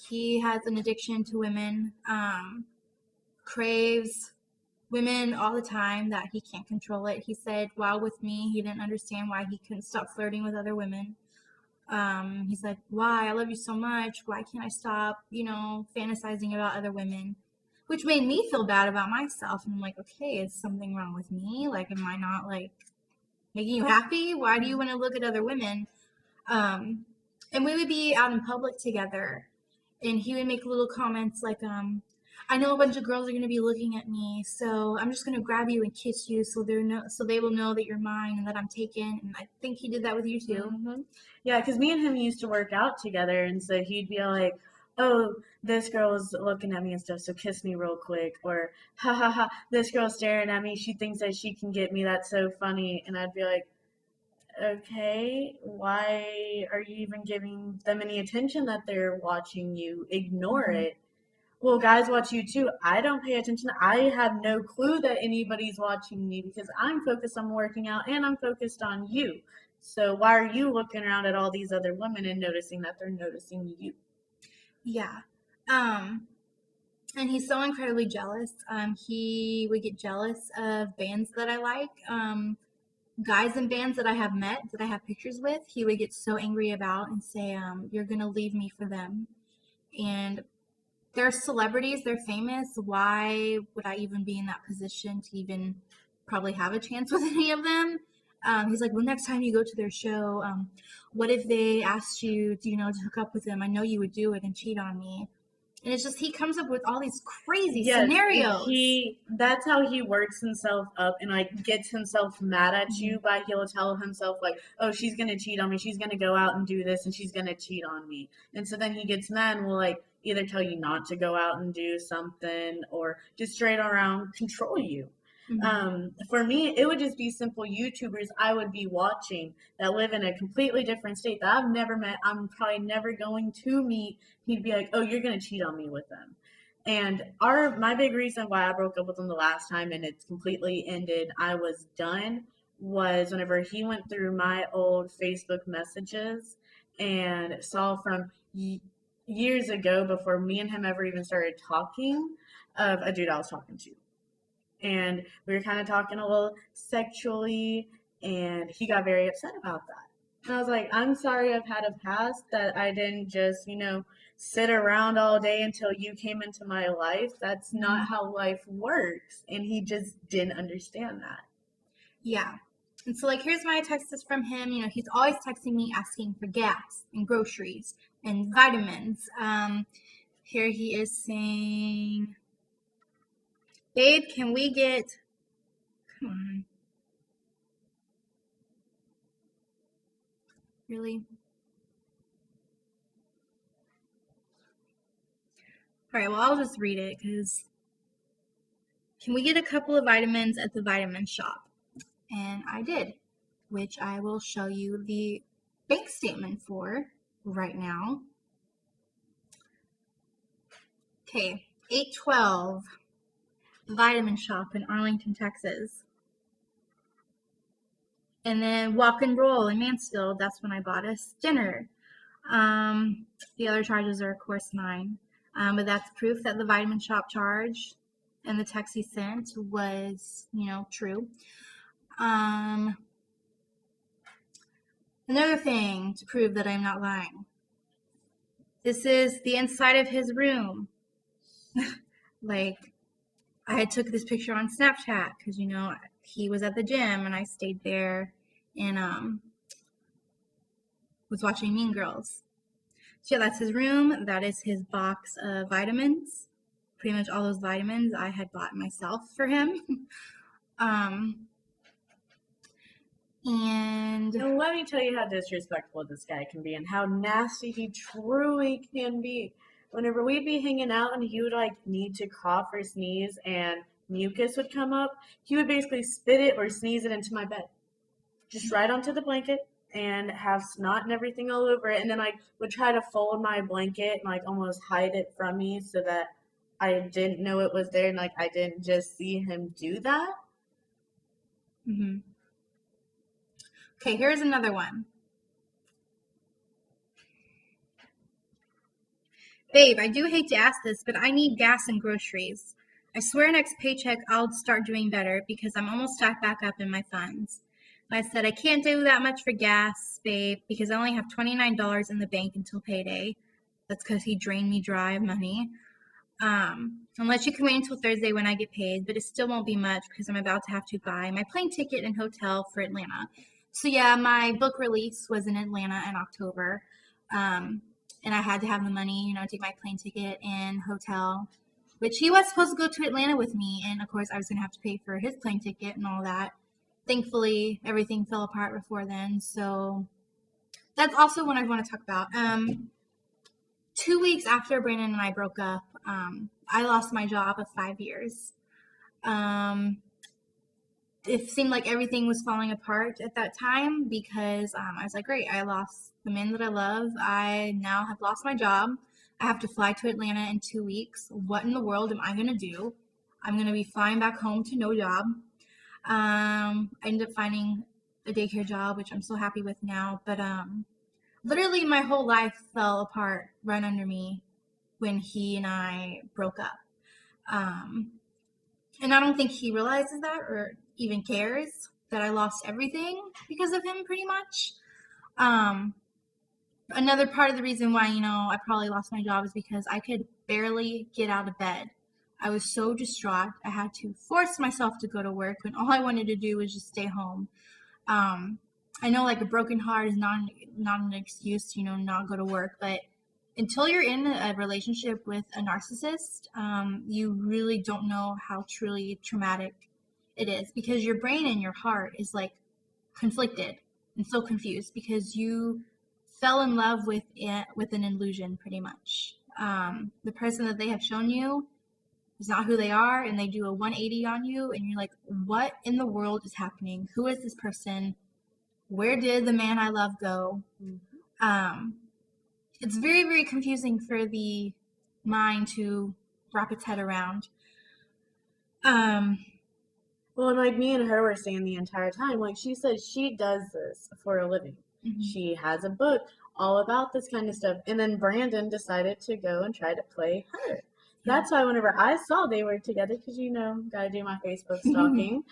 He has an addiction to women, craves women all the time, that he can't control it. He said while with me, he didn't understand why he couldn't stop flirting with other women. He's like, why? I love you so much. Why can't I stop, fantasizing about other women? Which made me feel bad about myself. And I'm like, okay, is something wrong with me? Like, am I not making you happy? Why do you want to look at other women? And we would be out in public together, and he would make little comments like, I know a bunch of girls are going to be looking at me, so I'm just going to grab you and kiss you so they will know that you're mine and that I'm taken. And I think he did that with you too. Mm-hmm. Yeah, because me and him used to work out together, and so he'd be like, oh, this girl's looking at me and stuff, so kiss me real quick. Or, ha ha ha, this girl's staring at me. She thinks that she can get me. That's so funny. And I'd be like, okay, why are you even giving them any attention that they're watching you? Ignore it. Well, guys watch you too. I don't pay attention. I have no clue that anybody's watching me because I'm focused on working out and I'm focused on you. So why are you looking around at all these other women and noticing that they're noticing you? Yeah. And he's so incredibly jealous. He would get jealous of bands that I like. Guys in bands that I have met, that I have pictures with, he would get so angry about and say, you're going to leave me for them. And they're celebrities, they're famous. Why would I even be in that position to even probably have a chance with any of them? He's like, well, next time you go to their show, what if they asked you, to hook up with them? I know you would do it and cheat on me. And it's just, he comes up with all these crazy scenarios. That's how he works himself up and gets himself mad at you by he'll tell himself oh, she's gonna cheat on me, she's gonna go out and do this and she's gonna cheat on me. And so then he gets mad and will either tell you not to go out and do something or just straight around control you. For me, it would just be simple YouTubers I would be watching that live in a completely different state that I've never met. I'm probably never going to meet. He'd be like, oh, you're going to cheat on me with them. And my big reason why I broke up with him the last time and it's completely ended, I was done, was whenever he went through my old Facebook messages and saw from years ago, before me and him ever even started talking, of a dude I was talking to. And we were kind of talking a little sexually, and he got very upset about that. And I was like, I'm sorry I've had a past, that I didn't just, sit around all day until you came into my life. That's not how life works. And he just didn't understand that. Yeah. And so, here's my text from him. He's always texting me asking for gas and groceries and vitamins. Here he is saying, babe, can we get, come on. Really? All right, well, I'll just read it because, can we get a couple of vitamins at the vitamin shop? And I did, which I will show you the bank statement for right now. Okay, 812 Vitamin Shop in Arlington, Texas. And then Walk and Roll in Mansfield. That's when I bought us dinner. The other charges are, of course, mine. But that's proof that the Vitamin Shop charge and the text he sent was, true. Another thing to prove that I'm not lying. This is the inside of his room. Like, I had took this picture on Snapchat because, he was at the gym and I stayed there and was watching Mean Girls. So yeah, that's his room. That is his box of vitamins. Pretty much all those vitamins I had bought myself for him. And let me tell you how disrespectful this guy can be and how nasty he truly can be. Whenever we'd be hanging out and he would need to cough or sneeze and mucus would come up, he would basically spit it or sneeze it into my bed. Just right onto the blanket and have snot and everything all over it. And then would try to fold my blanket and almost hide it from me so that I didn't know it was there and I didn't just see him do that. Mm-hmm. Okay, here's another one. Babe, I do hate to ask this, but I need gas and groceries. I swear next paycheck I'll start doing better because I'm almost stacked back up in my funds. I said I can't do that much for gas, babe, because I only have $29 in the bank until payday. That's because he drained me dry of money. Unless you can wait until Thursday when I get paid, but it still won't be much because I'm about to have to buy my plane ticket and hotel for Atlanta. So yeah, my book release was in Atlanta in October. And I had to have the money, take my plane ticket and hotel, which he was supposed to go to Atlanta with me. And of course I was going to have to pay for his plane ticket and all that. Thankfully, everything fell apart before then. So that's also what I want to talk about. 2 weeks after Brandon and I broke up, I lost my job of 5 years. It seemed like everything was falling apart at that time because I was like, great, I lost the man that I love. I now have lost my job. I have to fly to Atlanta in 2 weeks. What in the world am I going to do? I'm going to be flying back home to no job. I ended up finding a daycare job, which I'm so happy with now. But literally my whole life fell apart right under me when he and I broke up. And I don't think he realizes that or even cares that I lost everything because of him, pretty much. Another part of the reason why, I probably lost my job is because I could barely get out of bed. I was so distraught. I had to force myself to go to work when all I wanted to do was just stay home. I know a broken heart is not an excuse to, not go to work, but until you're in a relationship with a narcissist, you really don't know how truly traumatic it is because your brain and your heart is conflicted and so confused because you fell in love with an illusion pretty much. The person that they have shown you is not who they are, and they do a 180 on you, and you're like, what in the world is happening? Who is this person? Where did the man I love go? It's very, very confusing for the mind to wrap its head around. Well, and me and her were saying the entire time, she says she does this for a living. Mm-hmm. She has a book all about this kind of stuff. And then Brandon decided to go and try to play her. That's why whenever I saw they were together, because gotta do my Facebook stalking,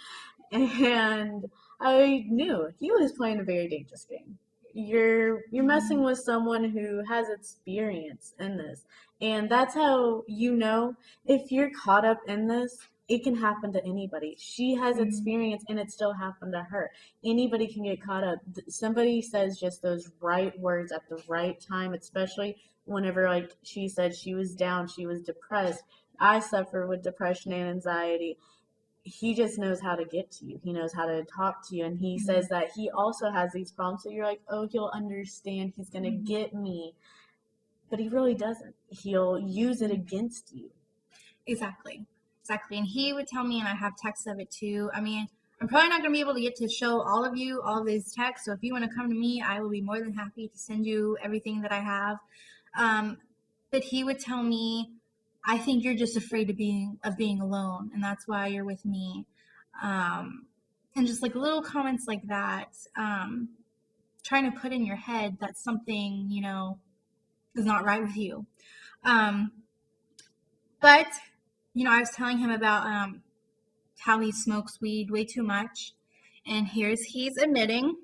and I knew he was playing a very dangerous game. You're messing with someone who has experience in this, and that's how if you're caught up in this, it can happen to anybody. She has experience, and it still happened to her. Anybody can get caught up. Somebody says just those right words at the right time, especially whenever she said she was down, she was depressed. I suffer with depression and anxiety. He just knows how to get to you. He knows how to talk to you. And he says that he also has these problems. So you're like, oh, he'll understand. He's going to get me. But he really doesn't. He'll use it against you. Exactly. And he would tell me, and I have texts of it too. I mean, I'm probably not going to be able to get to show all of you all of these texts. So if you want to come to me, I will be more than happy to send you everything that I have. But he would tell me I think you're just afraid of being alone, and that's why you're with me. And just like little comments like that, trying to put in your head that something, is not right with you. Um, but I was telling him about how he smokes weed way too much, and he's admitting,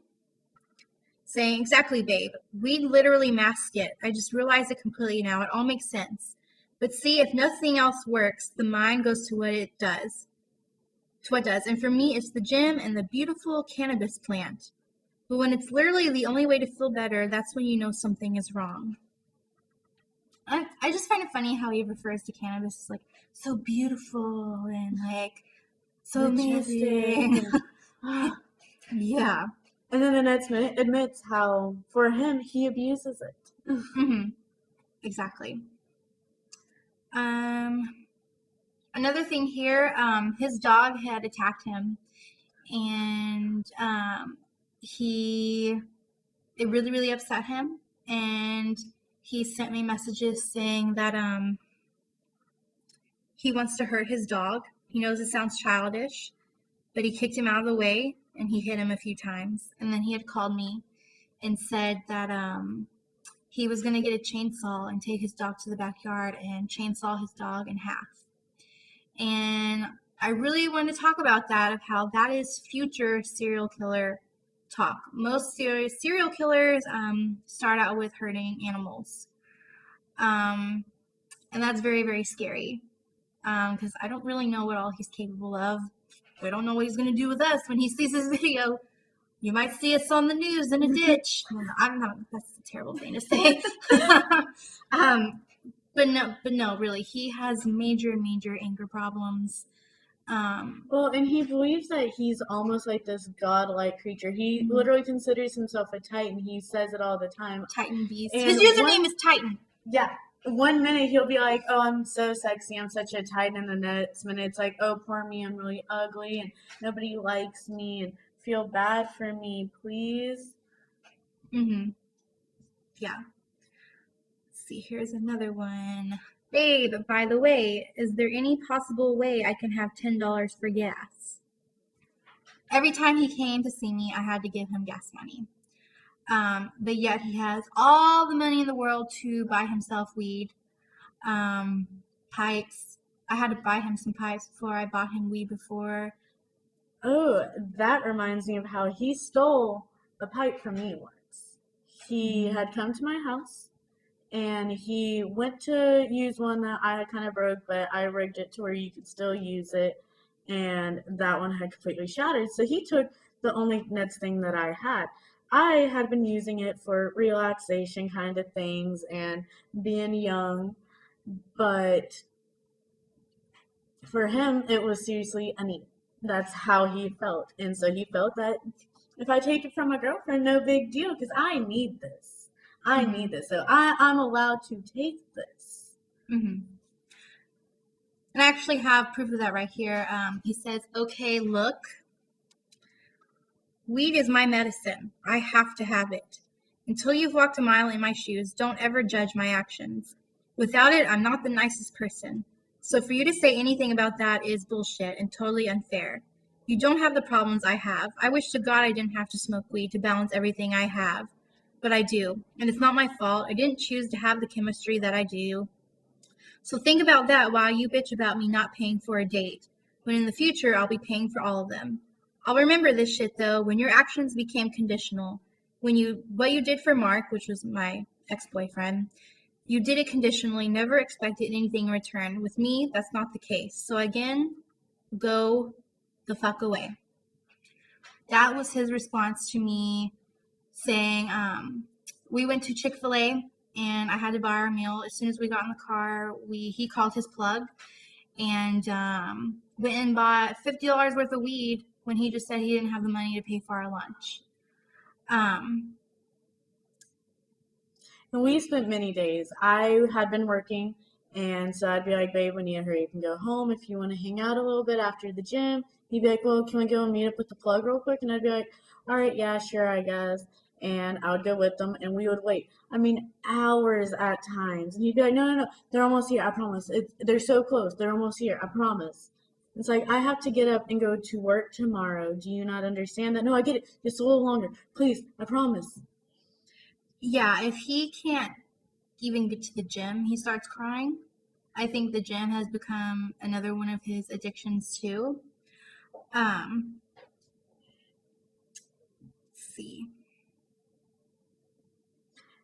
saying, "Exactly, babe. Weed literally masks it. I just realized it completely now. It all makes sense. But see, if nothing else works, the mind goes to what it does. To what does. And for me, it's the gym and the beautiful cannabis plant. But when it's literally the only way to feel better, that's when you know something is wrong." I just find it funny how he refers to cannabis as like so beautiful and like so amazing. Yeah. And then admits how, for him, he abuses it. Mm-hmm. Exactly. Another thing here, his dog had attacked him, and it really, really upset him, and he sent me messages saying that he wants to hurt his dog. He knows it sounds childish, but he kicked him out of the way, and he hit him a few times, and then he had called me and said that he was going to get a chainsaw and take his dog to the backyard and chainsaw his dog in half. And I really want to talk about that, of how that is future serial killer talk. Most serial killers start out with hurting animals. And that's very, very scary, because I don't really know what all he's capable of. We don't know what he's going to do with us when he sees this video. You might see us on the news in a ditch. I don't know. That's a terrible thing to say. But no, really, he has major, major anger problems. Well, and he believes that he's almost like this godlike creature. He literally considers himself a titan. He says it all the time. Titan Beast. And His username is Titan. Yeah. 1 minute he'll be like, "Oh, I'm so sexy, I'm such a titan," and the next minute it's like, "Oh, poor me, I'm really ugly and nobody likes me and feel bad for me, please." Mm-hmm. Yeah. Let's see, here's another one. "Babe, by the way, is there any possible way I can have $10 for gas?" Every time he came to see me, I had to give him gas money. But yet he has all the money in the world to buy himself weed, pipes. I had to buy him some pipes before I bought him weed before. Oh, that reminds me of how he stole a pipe from me once. He had come to my house and he went to use one that I had kind of broke, but I rigged it to where you could still use it, and that one had completely shattered. So he took the only next thing that I had. I had been using it for relaxation kind of things and being young, but for him, it was seriously a need. That's how he felt. And so he felt that if I take it from my girlfriend, no big deal, because I need this. I need this. So I'm allowed to take this. Mm-hmm. And I actually have proof of that right here. He says, "Okay, look, weed is my medicine. I have to have it. Until you've walked a mile in my shoes, don't ever judge my actions. Without it, I'm not the nicest person. So for you to say anything about that is bullshit and totally unfair. You don't have the problems I have. I wish to God I didn't have to smoke weed to balance everything I have. But I do. And it's not my fault. I didn't choose to have the chemistry that I do. So think about that while you bitch about me not paying for a date, when in the future I'll be paying for all of them. I'll remember this shit though, when your actions became conditional. What you did for Mark, which was my ex-boyfriend, you did it conditionally, never expected anything in return. With me, that's not the case. So again, go the fuck away." That was his response to me saying, we went to Chick-fil-A and I had to buy our meal. As soon as we got in the car, he called his plug and went and bought $50 worth of weed when he just said he didn't have the money to pay for our lunch. And we spent many days. I had been working, and so I'd be like, "Babe, we need to hurry up and go home. If you want to hang out a little bit after the gym." He'd be like, "Well, can we go and meet up with the plug real quick?" And I'd be like, "All right, yeah, sure, I guess." and I would go with them, and we would wait. I mean, hours at times. And he'd be like, no, no, no, they're almost here. I promise. They're so close. They're almost here. I promise. It's like, I have to get up and go to work tomorrow. Do you not understand that? No, I get it. Just a little longer. Please, I promise. Yeah, if he can't even get to the gym, he starts crying. I think the gym has become another one of his addictions too. Let's see.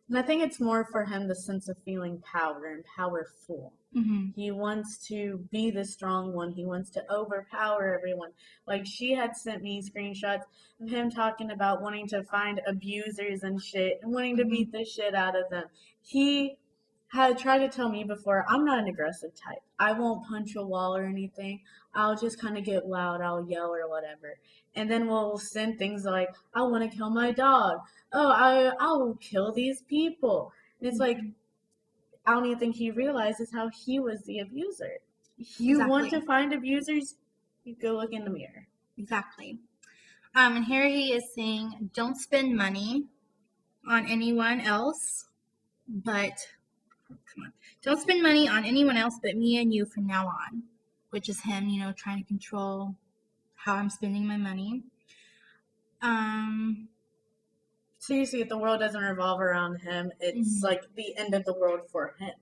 And I think it's more for him the sense of feeling power and powerful. Mm-hmm. He wants to be the strong one. He wants to overpower everyone. Like, she had sent me screenshots of him talking about wanting to find abusers and shit and wanting to beat the shit out of them. He had tried to tell me before, I'm not an aggressive type. I won't punch a wall or anything. I'll just kind of get loud. I'll yell or whatever. And then we'll send things like, I want to kill my dog. Oh, I will kill these people. And it's like, I don't even think he realizes how he was the abuser. You want to find abusers, you go look in the mirror. Exactly. And here he is saying, don't spend money on anyone else, but don't spend money on anyone else but me and you from now on, which is him, trying to control how I'm spending my money. Seriously, if the world doesn't revolve around him, it's like the end of the world for him.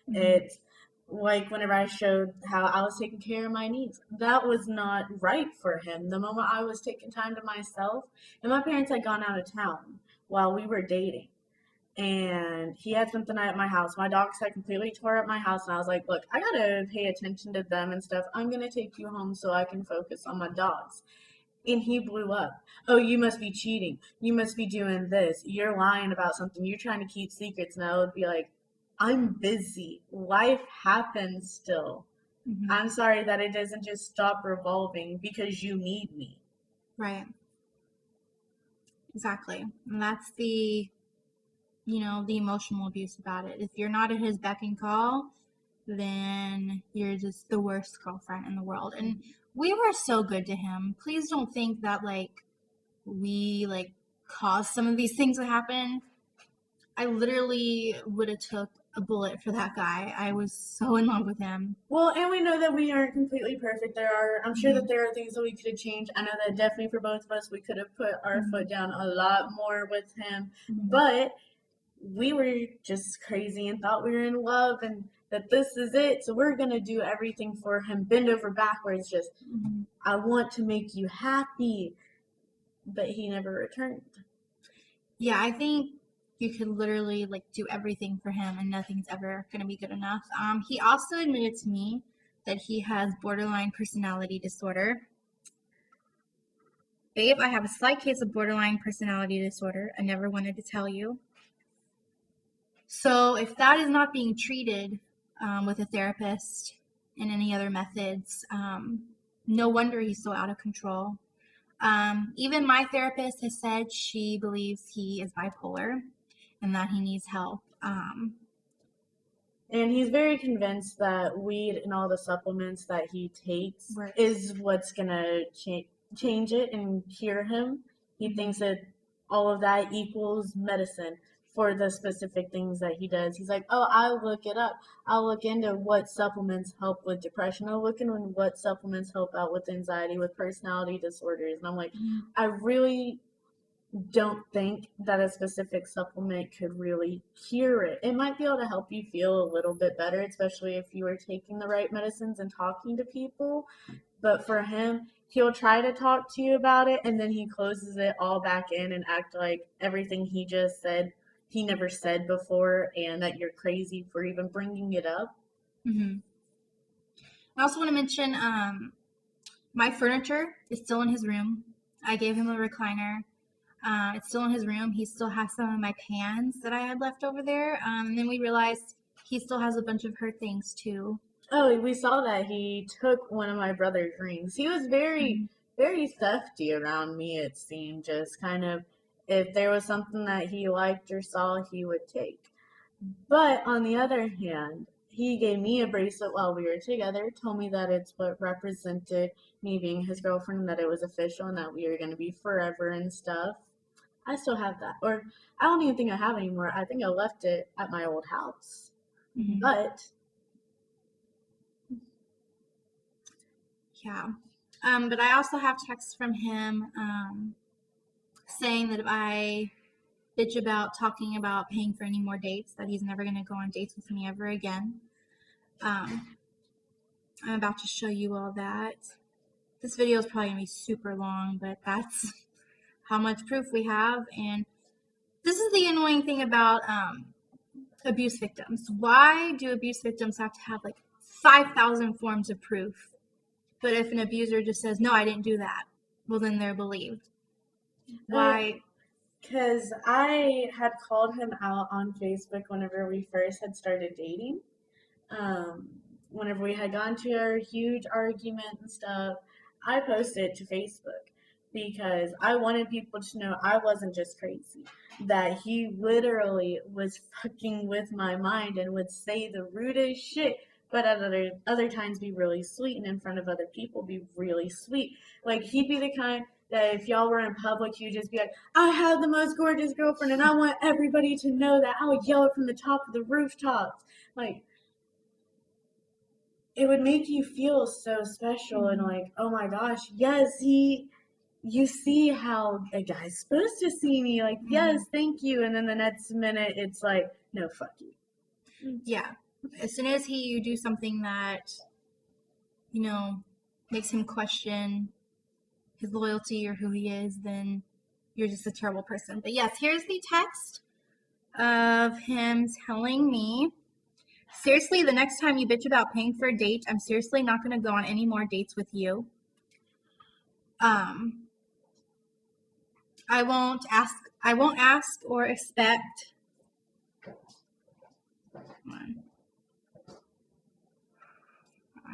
It's like whenever I showed how I was taking care of my needs, that was not right for him. The moment I was taking time to myself, and my parents had gone out of town while we were dating, and he had spent the night at my house. My dogs had completely tore up my house, and I was like, look, I gotta pay attention to them and stuff. I'm gonna take you home so I can focus on my dogs. And he blew up. Oh, you must be cheating. You must be doing this. You're lying about something. You're trying to keep secrets. And I would be like, I'm busy. Life happens still. I'm sorry that it doesn't just stop revolving because you need me. Right. Exactly. And that's the emotional abuse about it. If you're not at his beck and call, then you're just the worst girlfriend in the world. And we were so good to him. Please don't think that we caused some of these things to happen. I literally would have took a bullet for that guy. I was so in love with him. Well, and we know that we aren't completely perfect. I'm sure that there are things that we could have changed. I know that definitely for both of us, we could have put our foot down a lot more with him. But we were just crazy and thought we were in love and that this is it. So we're going to do everything for him, bend over backwards. Just, I want to make you happy. But he never returned. Yeah, I think you could literally do everything for him and nothing's ever going to be good enough. He also admitted to me that he has borderline personality disorder. Babe, I have a slight case of borderline personality disorder. I never wanted to tell you. So if that is not being treated with a therapist and any other methods, no wonder he's so out of control. Even my therapist has said she believes he is bipolar and that he needs help. And he's very convinced that weed and all the supplements that he takes is what's going to change it and cure him. He thinks that all of that equals medicine for the specific things that he does. He's like, oh, I'll look it up. I'll look into what supplements help with depression. I'll look into what supplements help out with anxiety, with personality disorders. And I'm like, I really don't think that a specific supplement could really cure it. It might be able to help you feel a little bit better, especially if you are taking the right medicines and talking to people. But for him, he'll try to talk to you about it and then he closes it all back in and act like everything he just said he never said before and that you're crazy for even bringing it up. I also want to mention my furniture is still in his room. I gave him a recliner. It's still in his room. He still has some of my pans that I had left over there. And then we realized he still has a bunch of her things too. Oh, we saw that he took one of my brother's rings. He was very, very thefty around me, it seemed. Just kind of, if there was something that he liked or saw, he would take. But on the other hand, he gave me a bracelet while we were together, told me that it's what represented me being his girlfriend, and that it was official and that we were going to be forever and stuff. I still have that. Or I don't even think I have anymore. I think I left it at my old house. Mm-hmm. But yeah. But I also have texts from him saying that if I bitch about talking about paying for any more dates, that he's never going to go on dates with me ever again. I'm about to show you all that. This video is probably going to be super long, but that's how much proof we have. And this is the annoying thing about abuse victims. Why do abuse victims have to have like 5,000 forms of proof? But if an abuser just says, no, I didn't do that, well, then they're believed. Why? Because I had called him out on Facebook whenever we first had started dating. Whenever we had gone to our huge argument and stuff, I posted it to Facebook because I wanted people to know I wasn't just crazy, that he literally was fucking with my mind and would say the rudest shit, but at other times be really sweet, and in front of other people be really sweet. Like, he'd be the kind that if y'all were in public, you'd just be like, I have the most gorgeous girlfriend and I want everybody to know that. I would yell it from the top of the rooftops. Like, it would make you feel so special and like, oh my gosh, yes, you see how a guy's supposed to see me, like, yes, thank you, and then the next minute it's like, no, fuck you. Yeah. As soon as you do something that, makes him question his loyalty or who he is, then you're just a terrible person. But yes, here's the text of him telling me, seriously, the next time you bitch about paying for a date, I'm seriously not going to go on any more dates with you. I won't ask or expect.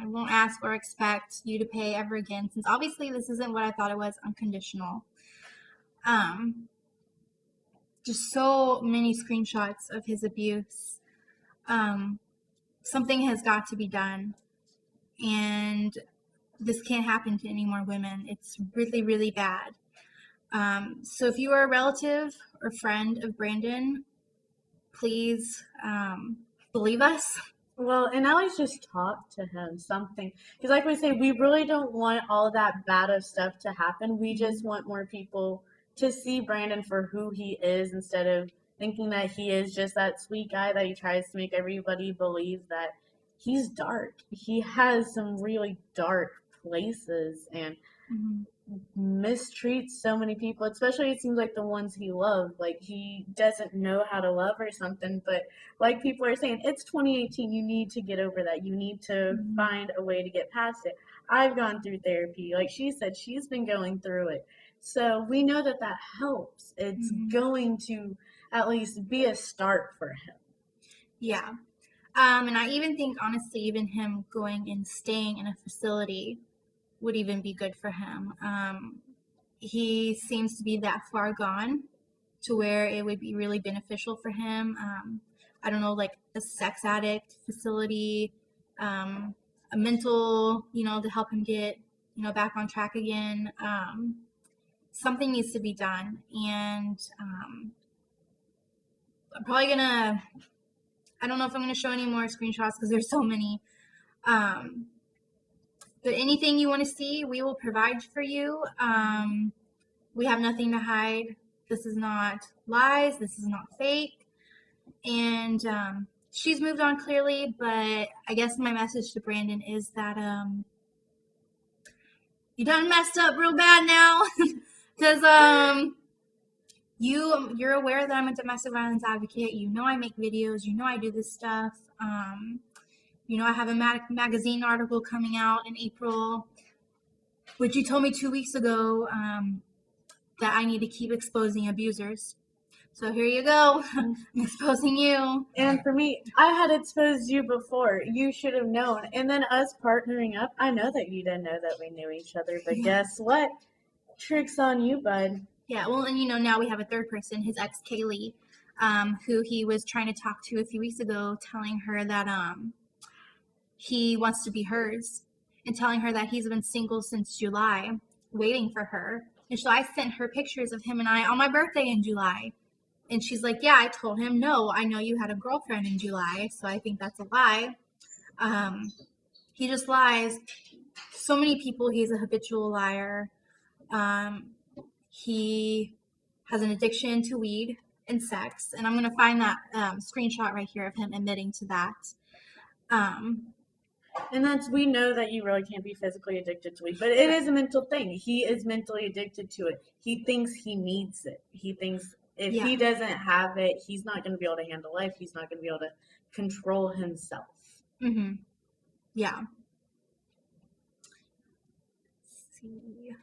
I won't ask or expect you to pay ever again, since obviously this isn't what I thought it was, unconditional. Just so many screenshots of his abuse. Something has got to be done, and this can't happen to any more women. It's really, really bad. So if you are a relative or friend of Brandon, please believe us. Well, and at least just talk to him something. Because like we say, we really don't want all that bad of stuff to happen. We just want more people to see Brandon for who he is, instead of thinking that he is just that sweet guy that he tries to make everybody believe that he's dark. He has some really dark places and mistreats so many people, especially it seems like the ones he loved. Like, he doesn't know how to love or something. But like people are saying, it's 2018. You need to get over that. You need to find a way to get past it. I've gone through therapy. Like she said, she's been going through it. So we know that that helps. It's going to at least be a start for him. Yeah. And I even think, honestly, even him going and staying in a facility would even be good for him. He seems to be that far gone to where it would be really beneficial for him. I don't know, like a sex addict facility, a mental, to help him get, back on track again. Something needs to be done. And I'm probably gonna, I don't know if I'm gonna show any more screenshots because there's so many. But anything you want to see, we will provide for you. We have nothing to hide. This is not lies. This is not fake. And she's moved on clearly, but I guess my message to Brandon is that you done messed up real bad now, because you're aware that I'm a domestic violence advocate. You know I make videos. You know I do this stuff. I have a magazine article coming out in April, which you told me 2 weeks ago that I need to keep exposing abusers. So here you go. I'm exposing you. And for me, I had exposed you before. You should have known. And then us partnering up, I know that you didn't know that we knew each other, but guess what? Trick's on you, bud. Yeah, well, and now we have a third person, his ex, Kaylee, who he was trying to talk to a few weeks ago, telling her that he wants to be hers, and telling her that he's been single since July, waiting for her. And so I sent her pictures of him and I on my birthday in July. And she's like, yeah, I told him, no, I know you had a girlfriend in July, so I think that's a lie. He just lies. So many people, he's a habitual liar. He has an addiction to weed and sex. And I'm going to find that screenshot right here of him admitting to that. And we know that you really can't be physically addicted to weed, but it is a mental thing. He is mentally addicted to it. He thinks he needs it. He thinks if he doesn't have it, he's not going to be able to handle life. He's not going to be able to control himself. Mm-hmm. Yeah. Let's see.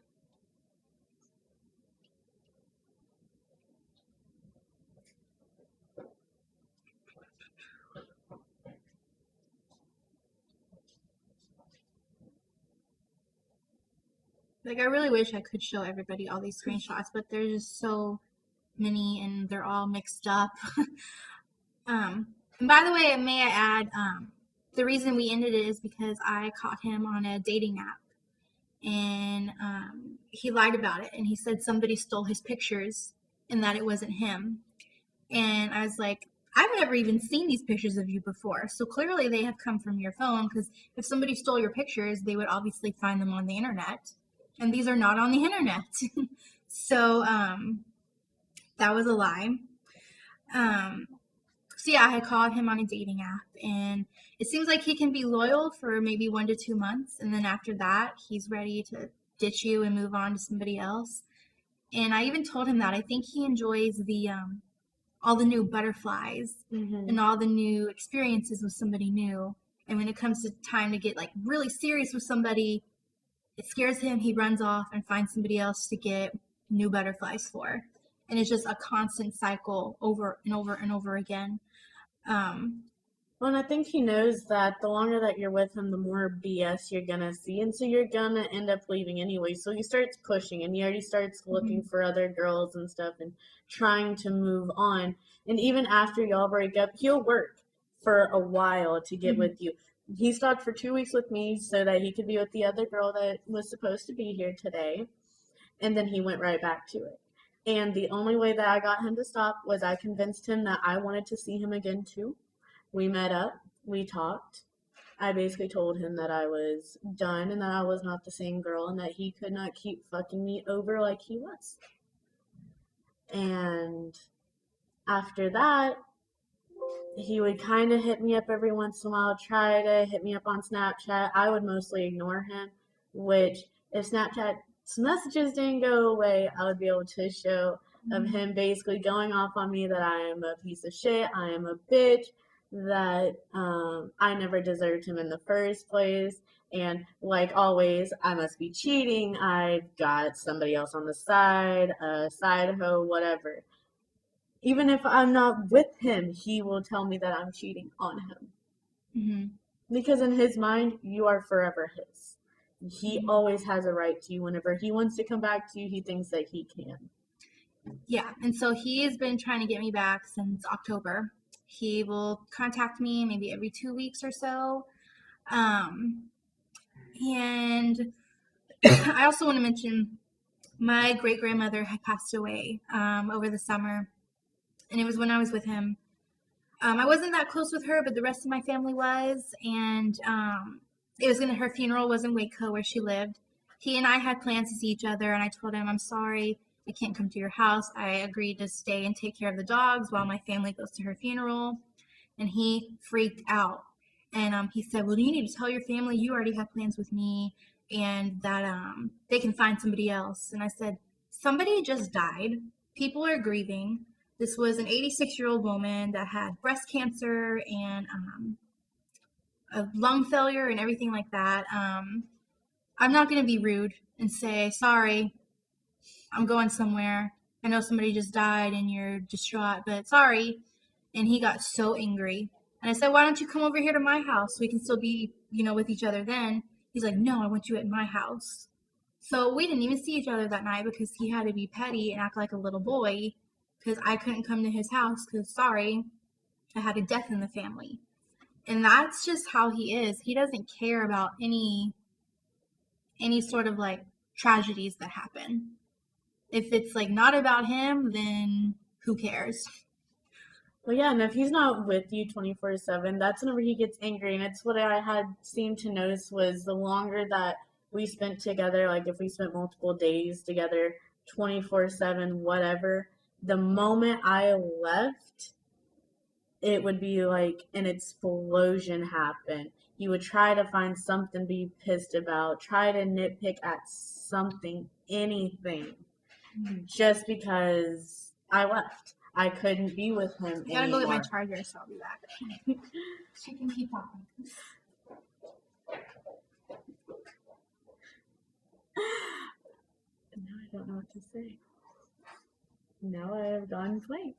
Like, I really wish I could show everybody all these screenshots, but there's just so many and they're all mixed up. And by the way, may I add, the reason we ended it is because I caught him on a dating app and he lied about it and he said somebody stole his pictures and that it wasn't him. And I was like, I've never even seen these pictures of you before. So clearly they have come from your phone, because if somebody stole your pictures, they would obviously find them on the internet. And these are not on the internet. So that was a lie. So yeah, I had called him on a dating app, and it seems like he can be loyal for maybe 1 to 2 months, and then after that, he's ready to ditch you and move on to somebody else. And I even told him that I think he enjoys the all the new butterflies and all the new experiences with somebody new. And when it comes to time to get like really serious with somebody, it scares him. He runs off and finds somebody else to get new butterflies for. And it's just a constant cycle over and over and over again. Well, and I think he knows that the longer that you're with him, the more BS you're gonna see, and so you're gonna end up leaving anyway. So he starts pushing, and he already starts looking for other girls and stuff, and trying to move on. And even after y'all break up, he'll work for a while to get with you. He stopped for 2 weeks with me so that he could be with the other girl that was supposed to be here today, and then he went right back to it. And the only way that I got him to stop was I convinced him that I wanted to see him again too. We met up, we talked. I basically told him that I was done and that I was not the same girl and that he could not keep fucking me over like he was. And after that, he would kind of hit me up every once in a while, try to hit me up on Snapchat. I would mostly ignore him, which if Snapchat's messages didn't go away, I would be able to show of him basically going off on me that I am a piece of shit, I am a bitch, that I never deserved him in the first place, and like always, I must be cheating, I've got somebody else on the side, a side hoe, whatever. Even if I'm not with him, he will tell me that I'm cheating on him. Because in his mind, you are forever his. He always has a right to you. Whenever he wants to come back to you, he thinks that he can. Yeah, and so he has been trying to get me back since October. He will contact me maybe every 2 weeks or so. And I also want to mention my great grandmother had passed away over the summer, and it was when I was with him. I wasn't that close with her, but the rest of my family was, and her funeral was in Waco where she lived. He and I had plans to see each other, and I told him, I'm sorry, I can't come to your house. I agreed to stay and take care of the dogs while my family goes to her funeral. And he freaked out. And he said, well, you need to tell your family you already have plans with me and that they can find somebody else. And I said, somebody just died. People are grieving. This was an 86-year-old woman that had breast cancer and a lung failure and everything like that. I'm not going to be rude and say, sorry, I'm going somewhere. I know somebody just died and you're distraught, but sorry. And he got so angry. And I said, why don't you come over here to my house so we can still be, with each other then? He's like, no, I want you at my house. So we didn't even see each other that night because he had to be petty and act like a little boy because I couldn't come to his house because, sorry, I had a death in the family. And that's just how he is. He doesn't care about any sort of like tragedies that happen. if it's like not about him, then who cares? Well, yeah, and if he's not with you 24/7, that's whenever he gets angry. And it's what I had seemed to notice was the longer that we spent together, like if we spent multiple days together, 24/7, whatever, the moment I left, it would be like an explosion happen. He would try to find something to be pissed about, try to nitpick at something, anything, just because I left. I couldn't be with him I gotta go get my anymore. charger, so I'll be back. She can keep talking. Now I don't know what to say. Now I have gone blank.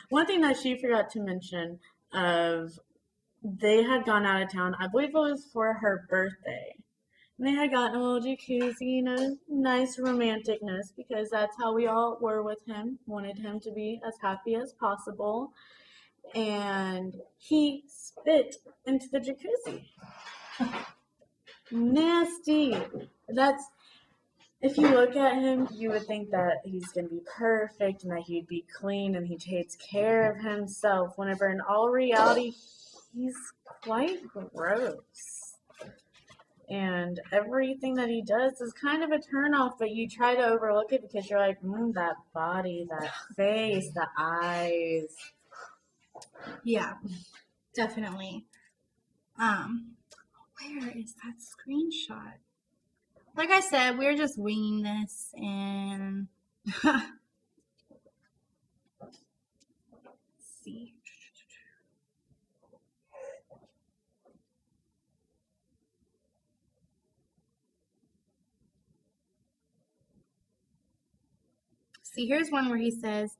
One thing that she forgot to mention of they had gone out of town. I believe it was for her birthday. And they had gotten a little jacuzzi, you know, nice romanticness because that's how we all were with him. Wanted him to be as happy as possible. And he spit into the jacuzzi. Nasty. That's if you look at him, you would think that he's going to be perfect and that he'd be clean and he takes care of himself. Whenever in all reality, he's quite gross. And everything that he does is kind of a turnoff, but you try to overlook it because you're like, that body, that face, the eyes. Yeah, definitely. Where is that screenshot? Like I said, we're just winging this, and let's see. See, here's one where he says,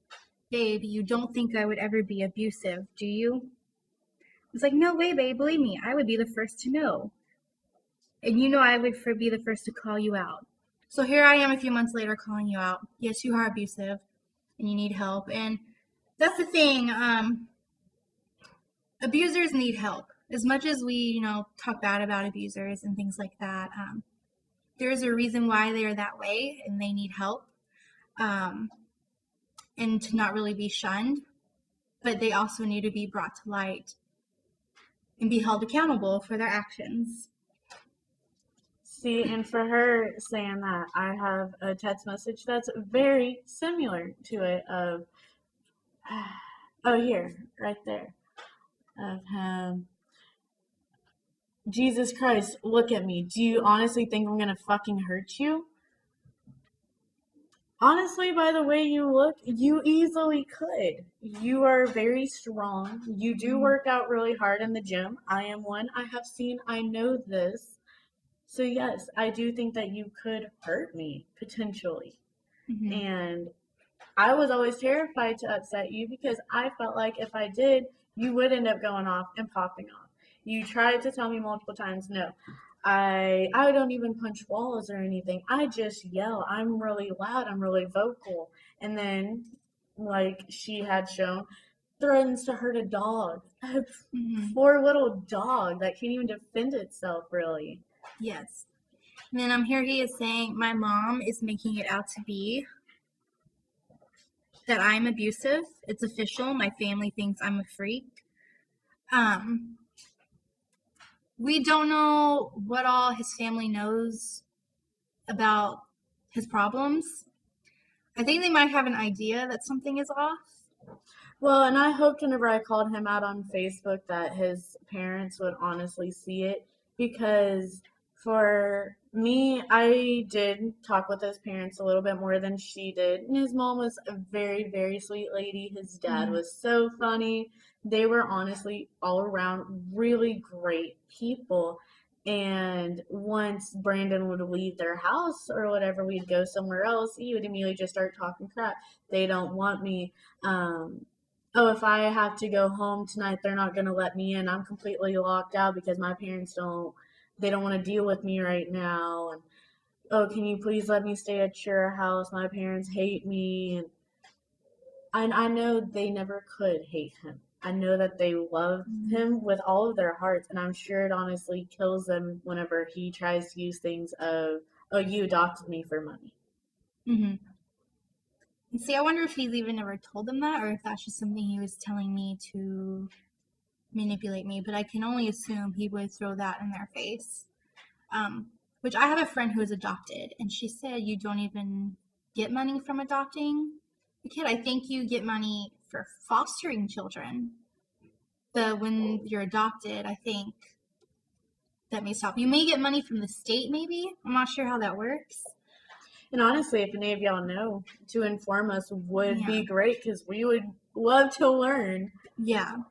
"Babe, you don't think I would ever be abusive, do you?" It's like, no way, babe. Believe me, I would be the first to know. And you know I would be the first to call you out. So here I am a few months later calling you out. Yes, you are abusive and you need help. And that's the thing. Abusers need help. As much as we, talk bad about abusers and things like that, there's a reason why they are that way and they need help. And to not really be shunned, but they also need to be brought to light and be held accountable for their actions. See, and for her saying that, I have a text message that's very similar to it of, here, right there, of him. Jesus Christ, look at me. Do you honestly think I'm going to fucking hurt you? Honestly, by the way you look, you easily could. You are very strong. You do work out really hard in the gym. I am one. I know this. So yes, I do think that you could hurt me, potentially. Mm-hmm. And I was always terrified to upset you because I felt like if I did, you would end up going off and popping off. You tried to tell me multiple times, no, I don't even punch walls or anything. I just yell. I'm really loud. I'm really vocal. And then, like she had shown, threatens to hurt a dog. A poor little dog that can't even defend itself, really. Yes. And then here he is saying, my mom is making it out to be that I'm abusive. It's official. My family thinks I'm a freak. We don't know what all his family knows about his problems. I think they might have an idea that something is off. Well, and I hoped whenever I called him out on Facebook that his parents would honestly see it, because for me, I did talk with his parents a little bit more than she did. And his mom was a very, very sweet lady. His dad was so funny. They were honestly all around really great people. And once Brandon would leave their house or whatever, we'd go somewhere else, he would immediately just start talking crap. They don't want me. If I have to go home tonight, they're not going to let me in. I'm completely locked out because my parents don't want to deal with me right now. And, can you please let me stay at your house? My parents hate me. And I know they never could hate him. I know that they love him with all of their hearts, and I'm sure it honestly kills them whenever he tries to use things of, oh, you adopted me for money. Mm-hmm. And see, I wonder if he's even ever told them that, or if that's just something he was telling me to manipulate me. But I can only assume he would throw that in their face. Which I have a friend who is adopted, and she said you don't even get money from adopting a kid. I think you get money for fostering children. But when you're adopted, I think that may stop. You may get money from the state, maybe. I'm not sure how that works. And honestly, if any of y'all know, to inform us would Yeah. be great, because we would love to learn. Yeah,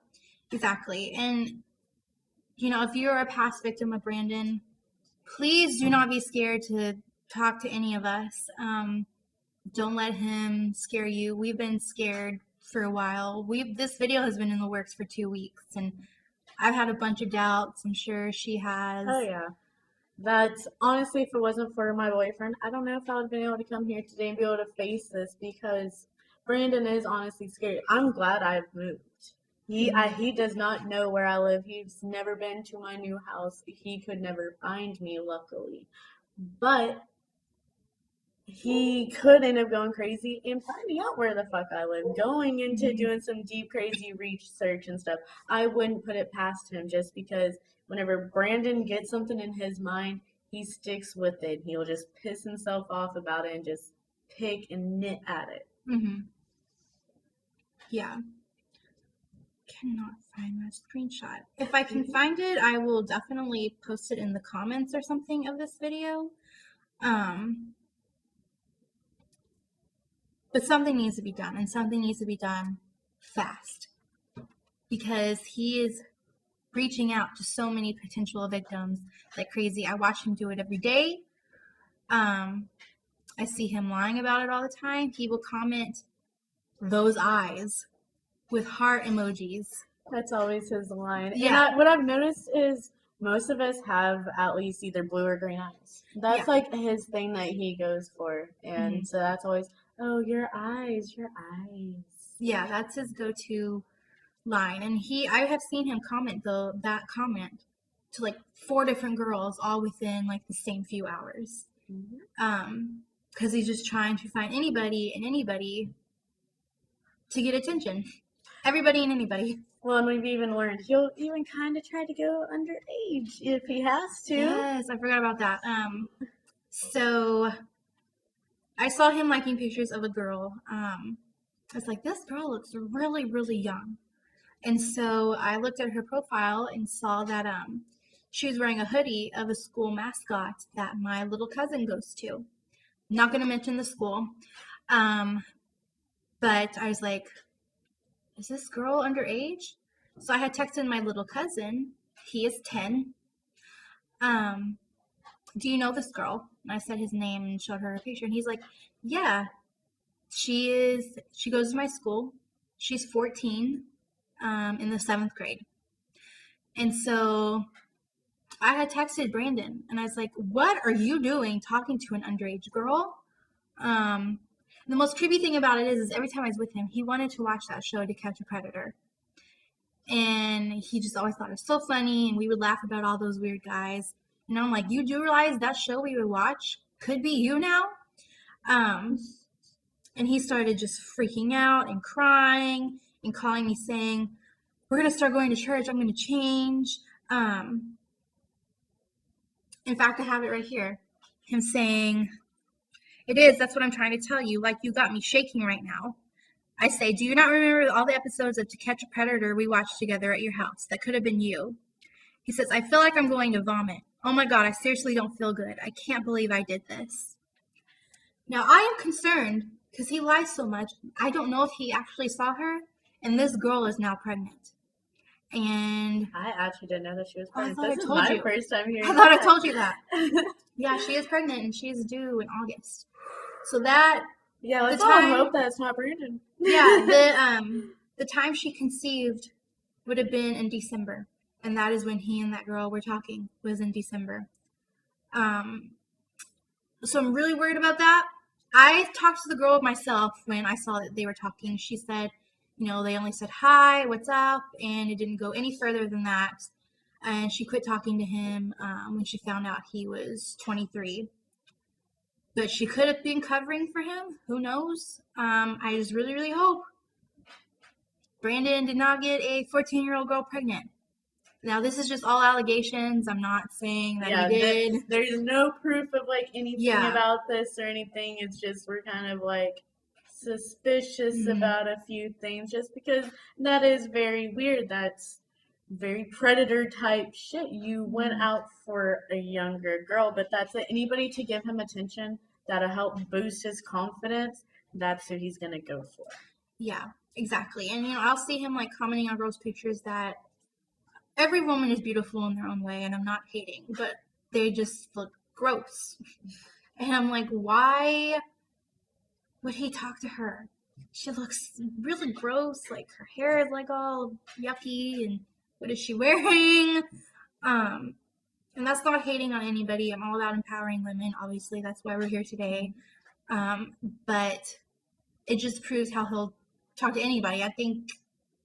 exactly. And, you know, if you're a past victim of Brandon, please do not be scared to talk to any of us. Don't let him scare you. We've been scared for a while. This video has been in the works for 2 weeks, and I've had a bunch of doubts. I'm sure she has. Oh yeah. That's honestly, if it wasn't for my boyfriend, I don't know if I would have been able to come here today and be able to face this, because Brandon is honestly scary. I'm glad I've moved. He does not know where I live. He's never been to my new house. He could never find me, luckily. But he could end up going crazy and finding out where the fuck I live, going into doing some deep, crazy research and stuff. I wouldn't put it past him, just because whenever Brandon gets something in his mind, he sticks with it. He'll just piss himself off about it and just pick and nit at it. Mm-hmm. Yeah. Cannot find my screenshot. If I can find it, I will definitely post it in the comments or something of this video. But something needs to be done, and something needs to be done fast, because he is reaching out to so many potential victims like crazy. I watch him do it every day. I see him lying about it all the time. He will comment those eyes with heart emojis. That's always his line. Yeah. And what I've noticed is most of us have at least either blue or green eyes. That's like his thing that he goes for. And so that's always, oh, your eyes, your eyes. Yeah, that's his go-to line. And I have seen him comment that comment to like 4 different girls all within like the same few hours. Because he's just trying to find anybody and anybody to get attention. Everybody and anybody. Well, and we've even learned he'll even kind of try to go underage if he has to. Yes, I forgot about that. So I saw him liking pictures of a girl. I was like, this girl looks really, really young. And so I looked at her profile and saw that she was wearing a hoodie of a school mascot that my little cousin goes to. I'm not going to mention the school. But I was like, is this girl underage? So I had texted my little cousin. He is 10. Do you know this girl? And I said his name and showed her a picture. And he's like, yeah, she goes to my school. She's 14, in the 7th grade. And so I had texted Brandon and I was like, what are you doing talking to an underage girl? The most creepy thing about it is every time I was with him, he wanted to watch that show, To Catch a Predator. And he just always thought it was so funny, and we would laugh about all those weird guys. And I'm like, you do realize that show we would watch could be you now? And he started just freaking out and crying and calling me saying, we're going to start going to church. I'm going to change. In fact, I have it right here. Him saying, it is. That's what I'm trying to tell you. Like, you got me shaking right now. I say, do you not remember all the episodes of To Catch a Predator we watched together at your house? That could have been you. He says, I feel like I'm going to vomit. Oh my God, I seriously don't feel good. I can't believe I did this. Now, I am concerned because he lies so much. I don't know if he actually saw her, and this girl is now pregnant. And I actually didn't know that she was pregnant. I This is told my you. first time hearing I thought I that. told you that. Yeah, she is pregnant, and she is due in August. So that... Yeah, let's all hope that's not Brandon. Yeah, the time she conceived would have been in December, and that is when he and that girl were talking, was in December. So I'm really worried about that. I talked to the girl myself when I saw that they were talking. She said, You know, they only said hi, what's up, and it didn't go any further than that. And she quit talking to him when she found out he was 23. But she could have been covering for him. Who knows? I just really, really hope Brandon did not get a 14-year-old girl pregnant. Now, this is just all allegations. I'm not saying that he did. There's no proof of like anything Yeah. about this or anything. It's just we're kind of like suspicious about a few things just because that is very weird. That's very predator type shit. You went out for a younger girl, but that's it. Anybody to give him attention that'll help boost his confidence, that's who he's gonna go for. Yeah, exactly. And, you know, I'll see him like commenting on girls' pictures that every woman is beautiful in their own way, and I'm not hating, but they just look gross. And I'm like, why would he talk to her? She looks really gross. Like, her hair is like all yucky, and what is she wearing? And that's not hating on anybody. I'm all about empowering women. Obviously, that's why we're here today. But it just proves how he'll talk to anybody. I think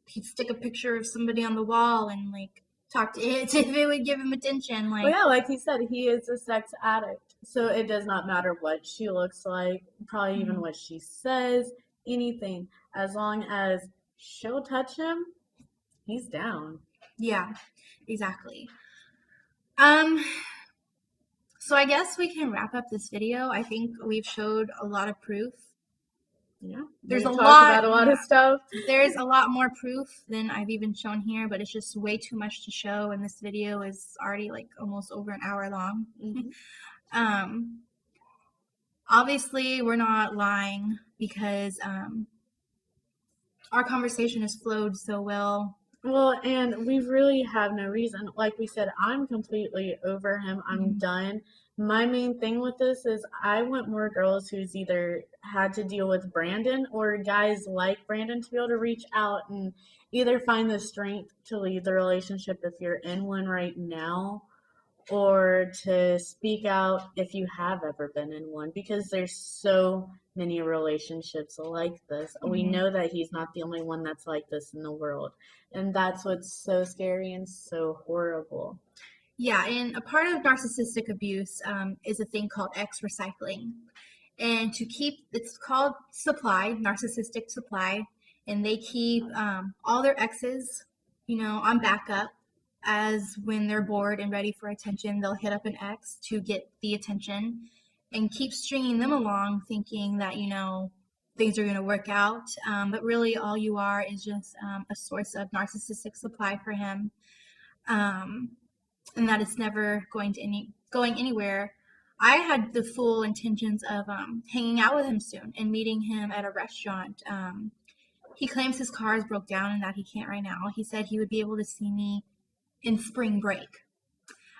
he'd stick a picture of somebody on the wall and like talk to it if it would give him attention. Like, well, yeah, like he said, he is a sex addict, so it does not matter what she looks like, probably even what she says, anything. As long as she'll touch him, he's down. Yeah, exactly. So I guess we can wrap up this video. I think we've showed a lot of proof. Yeah, There's we a talked lot about a lot of stuff. There's a lot more proof than I've even shown here, but it's just way too much to show, and this video is already like almost over an hour long. Obviously we're not lying because our conversation has flowed so well. Well, and we really have no reason. Like we said, I'm completely over him. I'm done. My main thing with this is I want more girls who's either had to deal with Brandon or guys like Brandon to be able to reach out and either find the strength to leave the relationship if you're in one right now, or to speak out if you have ever been in one, because there's so many relationships like this. We know that he's not the only one that's like this in the world, and that's what's so scary and so horrible. Yeah, and a part of narcissistic abuse is a thing called X recycling. And it's called supply, narcissistic supply, and they keep all their exes, you know, on backup, as when they're bored and ready for attention, they'll hit up an ex to get the attention and keep stringing them along thinking that, you know, things are going to work out. But really all you are is just a source of narcissistic supply for him. And that it's never going anywhere. I had the full intentions of hanging out with him soon and meeting him at a restaurant. He claims his car is broke down and that he can't right now. He said he would be able to see me in spring break.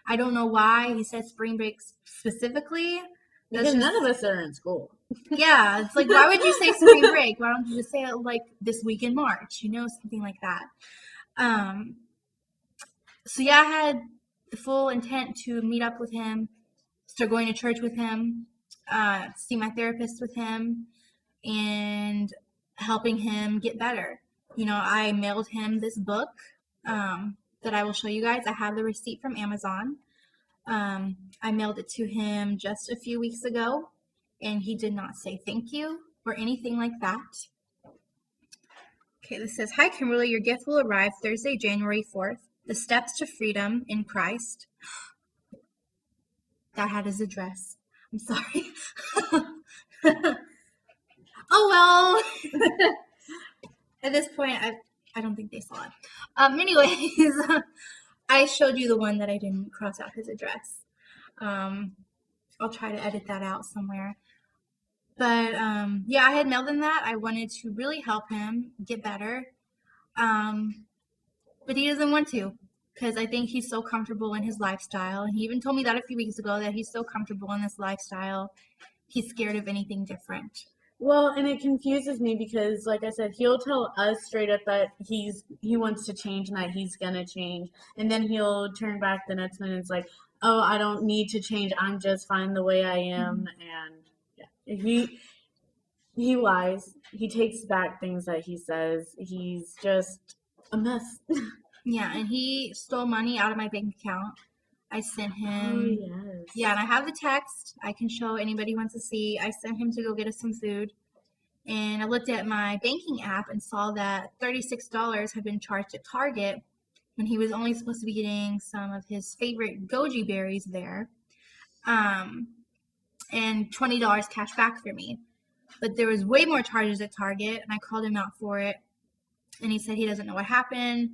I don't know why he said spring break specifically. Because none of us are in school. Yeah, it's like, why would you say spring break? Why don't you just say it like this week in March? You know, something like that. So yeah, I had the full intent to meet up with him, start going to church with him, see my therapist with him, and helping him get better. You know, I mailed him this book that I will show you guys. I have the receipt from Amazon. I mailed it to him just a few weeks ago, and he did not say thank you or anything like that. Okay, this says, "Hi, Kimberly. Your gift will arrive Thursday, January 4th. The steps to freedom in Christ." That had his address. I'm sorry. Oh well. At this point, I don't think they saw it. Anyways, I showed you the one that I didn't cross out his address. I'll try to edit that out somewhere. But yeah, I had mailed him that. I wanted to really help him get better. But he doesn't want to, because I think he's so comfortable in his lifestyle. And he even told me that a few weeks ago, that he's so comfortable in this lifestyle, he's scared of anything different. Well, and it confuses me because, like I said, he'll tell us straight up that he wants to change and that he's gonna change, and then he'll turn back the next minute. It's like, oh, I don't need to change. I'm just fine the way I am, and yeah, He lies. He takes back things that he says. He's just a mess. Yeah, and he stole money out of my bank account. I sent him. Oh, yes. Yeah, and I have the text. I can show anybody who wants to see. I sent him to go get us some food. And I looked at my banking app and saw that $36 had been charged at Target when he was only supposed to be getting some of his favorite goji berries there. And $20 cash back for me. But there was way more charges at Target, and I called him out for it. And he said he doesn't know what happened.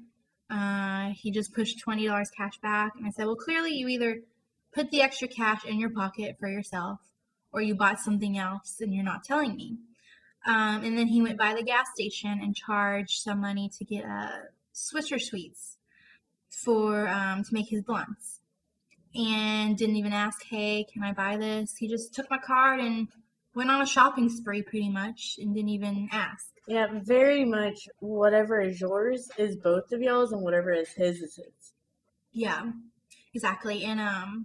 He just pushed $20 cash back. And I said, well, clearly you either put the extra cash in your pocket for yourself or you bought something else and you're not telling me. And then he went by the gas station and charged some money to get Swisher Sweets for to make his blunts. And didn't even ask, hey, can I buy this? He just took my card and went on a shopping spree pretty much and didn't even ask. Yeah, very much whatever is yours is both of y'all's, and whatever is his is his. Yeah, exactly. And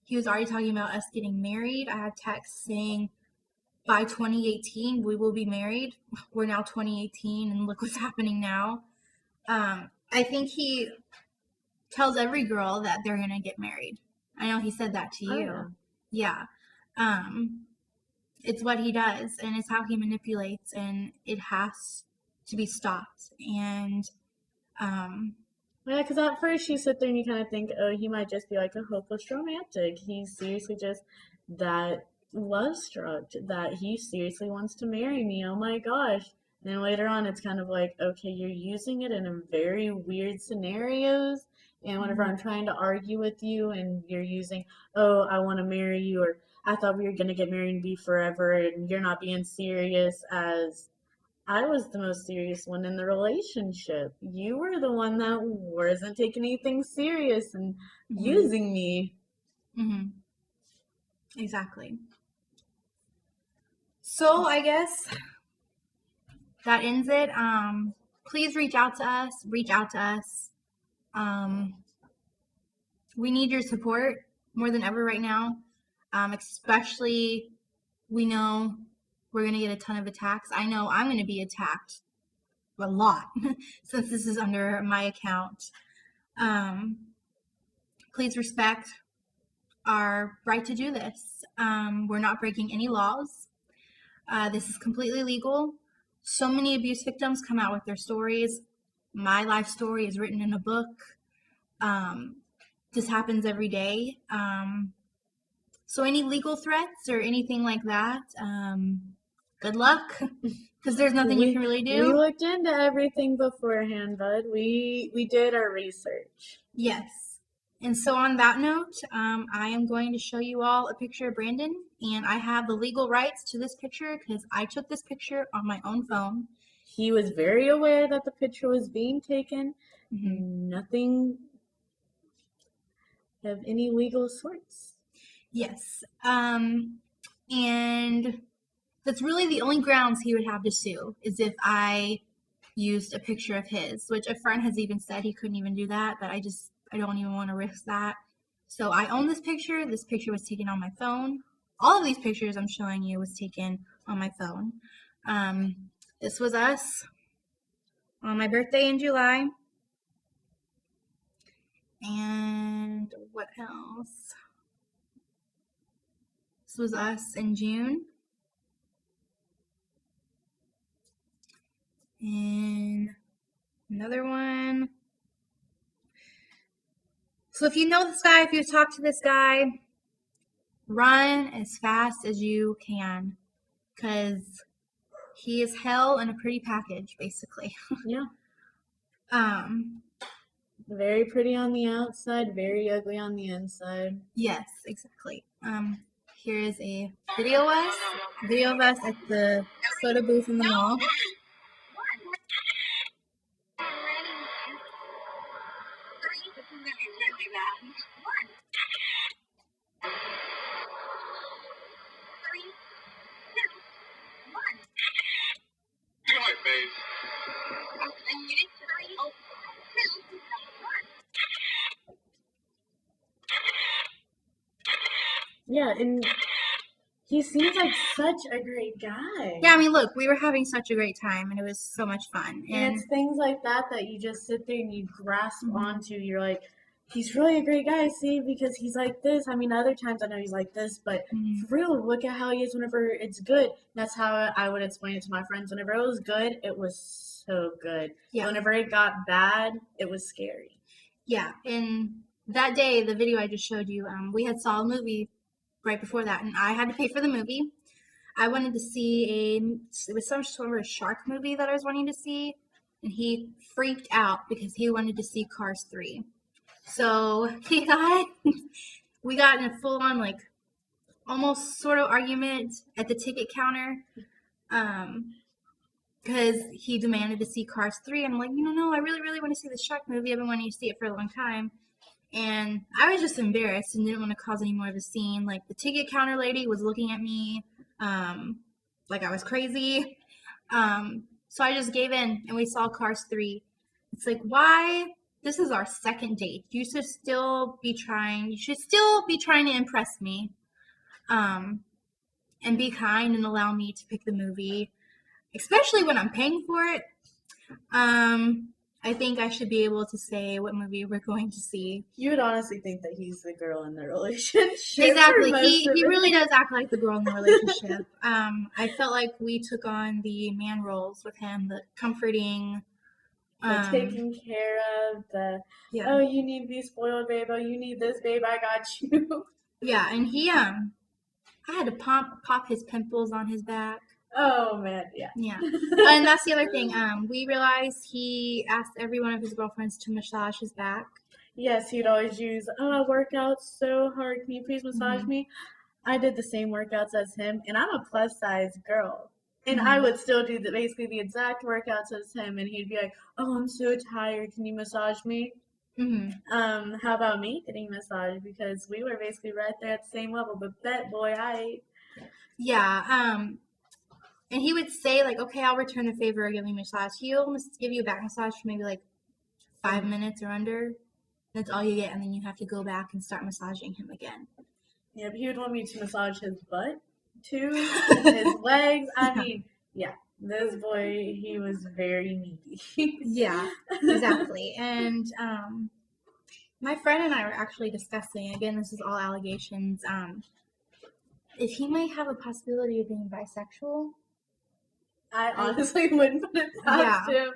he was already talking about us getting married. I had texts saying by 2018 we will be married. We're now 2018 and look what's happening now. I think he tells every girl that they're gonna get married. I know he said that to you. Oh, yeah. It's what he does and it's how he manipulates, and it has to be stopped. And yeah, because at first you sit there and you kind of think, oh, he might just be like a hopeless romantic. He's seriously just that love struck, that he seriously wants to marry me. Oh my gosh. And then later on, it's kind of like, okay, you're using it in a very weird scenarios. And whenever I'm trying to argue with you and you're using, oh, I want to marry you, or I thought we were going to get married and be forever, and you're not being serious, as I was the most serious one in the relationship. You were the one that wasn't taking anything serious and using me. Mm-hmm. Exactly. So I guess that ends it. Please reach out to us. We need your support more than ever right now. Especially, we know we're going to get a ton of attacks. I know I'm going to be attacked a lot since this is under my account. Please respect our right to do this. We're not breaking any laws. This is completely legal. So many abuse victims come out with their stories. My life story is written in a book. This happens every day. So any legal threats or anything like that, good luck, because there's nothing you can really do. We looked into everything beforehand, bud. We did our research. Yes. And so on that note, I am going to show you all a picture of Brandon, and I have the legal rights to this picture because I took this picture on my own phone. He was very aware that the picture was being taken. Mm-hmm. Nothing of any legal sorts. Yes. And that's really the only grounds he would have to sue is if I used a picture of his, which a friend has even said he couldn't even do that, but I don't even want to risk that. So I own this picture. This picture was taken on my phone. All of these pictures I'm showing you was taken on my phone. This was us on my birthday in July. And what else? This was us in June. And another one. So if you know this guy, if you talk to this guy, run as fast as you can, because he is hell in a pretty package, basically. Yeah. Very pretty on the outside, very ugly on the inside. Yes, exactly. Here is a video of us at the soda booth in the mall. Yeah, and He seems like such a great guy. Yeah, I mean, look, we were having such a great time, and it was so much fun. And it's things like that that you just sit there and you grasp Mhm. onto. You're like, he's really a great guy, see, because he's like this. I mean, other times I know he's like this, but Mhm. for real, look at how he is whenever it's good. That's how I would explain it to my friends. Whenever it was good, it was so good. Yeah. Whenever it got bad, it was scary. Yeah, and that day, the video I just showed you, we had saw a movie right before that, and I had to pay for the movie. I wanted to see it was some sort of a shark movie that I was wanting to see, and he freaked out because he wanted to see Cars 3. So we got in a full on, like, almost sort of argument at the ticket counter, because he demanded to see Cars 3, and I'm like, no, I really, really want to see the shark movie. I've been wanting to see it for a long time. And I was just embarrassed and didn't want to cause any more of a scene. Like, the ticket counter lady was looking at me like I was crazy. So I just gave in and we saw Cars 3. It's like, why? This is our second date. You should still be trying to impress me. And be kind and allow me to pick the movie, especially when I'm paying for it. I think I should be able to say what movie we're going to see. You would honestly think that he's the girl in the relationship. Exactly. He really does act like the girl in the relationship. I felt like we took on the man roles with him, the comforting, the taking care of, oh, you need to be spoiled, babe. Oh, you need this, babe. I got you. Yeah, and I had to pop his pimples on his back. Oh man, yeah. Yeah. And that's the other thing. We realized he asked every one of his girlfriends to massage his back. Yes, he'd always use, I work out so hard. Can you please massage me? I did the same workouts as him, and I'm a plus size girl. And I would still do basically the exact workouts as him, and he'd be like, "Oh, I'm so tired. Can you massage me?" How about me getting massaged? Because we were basically right there at the same level. But bet, boy, Yeah. And he would say, like, okay, I'll return the favor of giving you a massage. He'll give you a back massage for maybe like 5 minutes or under. That's all you get, and then you have to go back and start massaging him again. Yeah, but he would want me to massage his butt too, his legs. I mean, yeah, this boy, he was very needy. Yeah, exactly. And my friend and I were actually discussing, again, this is all allegations, if he might have a possibility of being bisexual. I honestly wouldn't put it past him.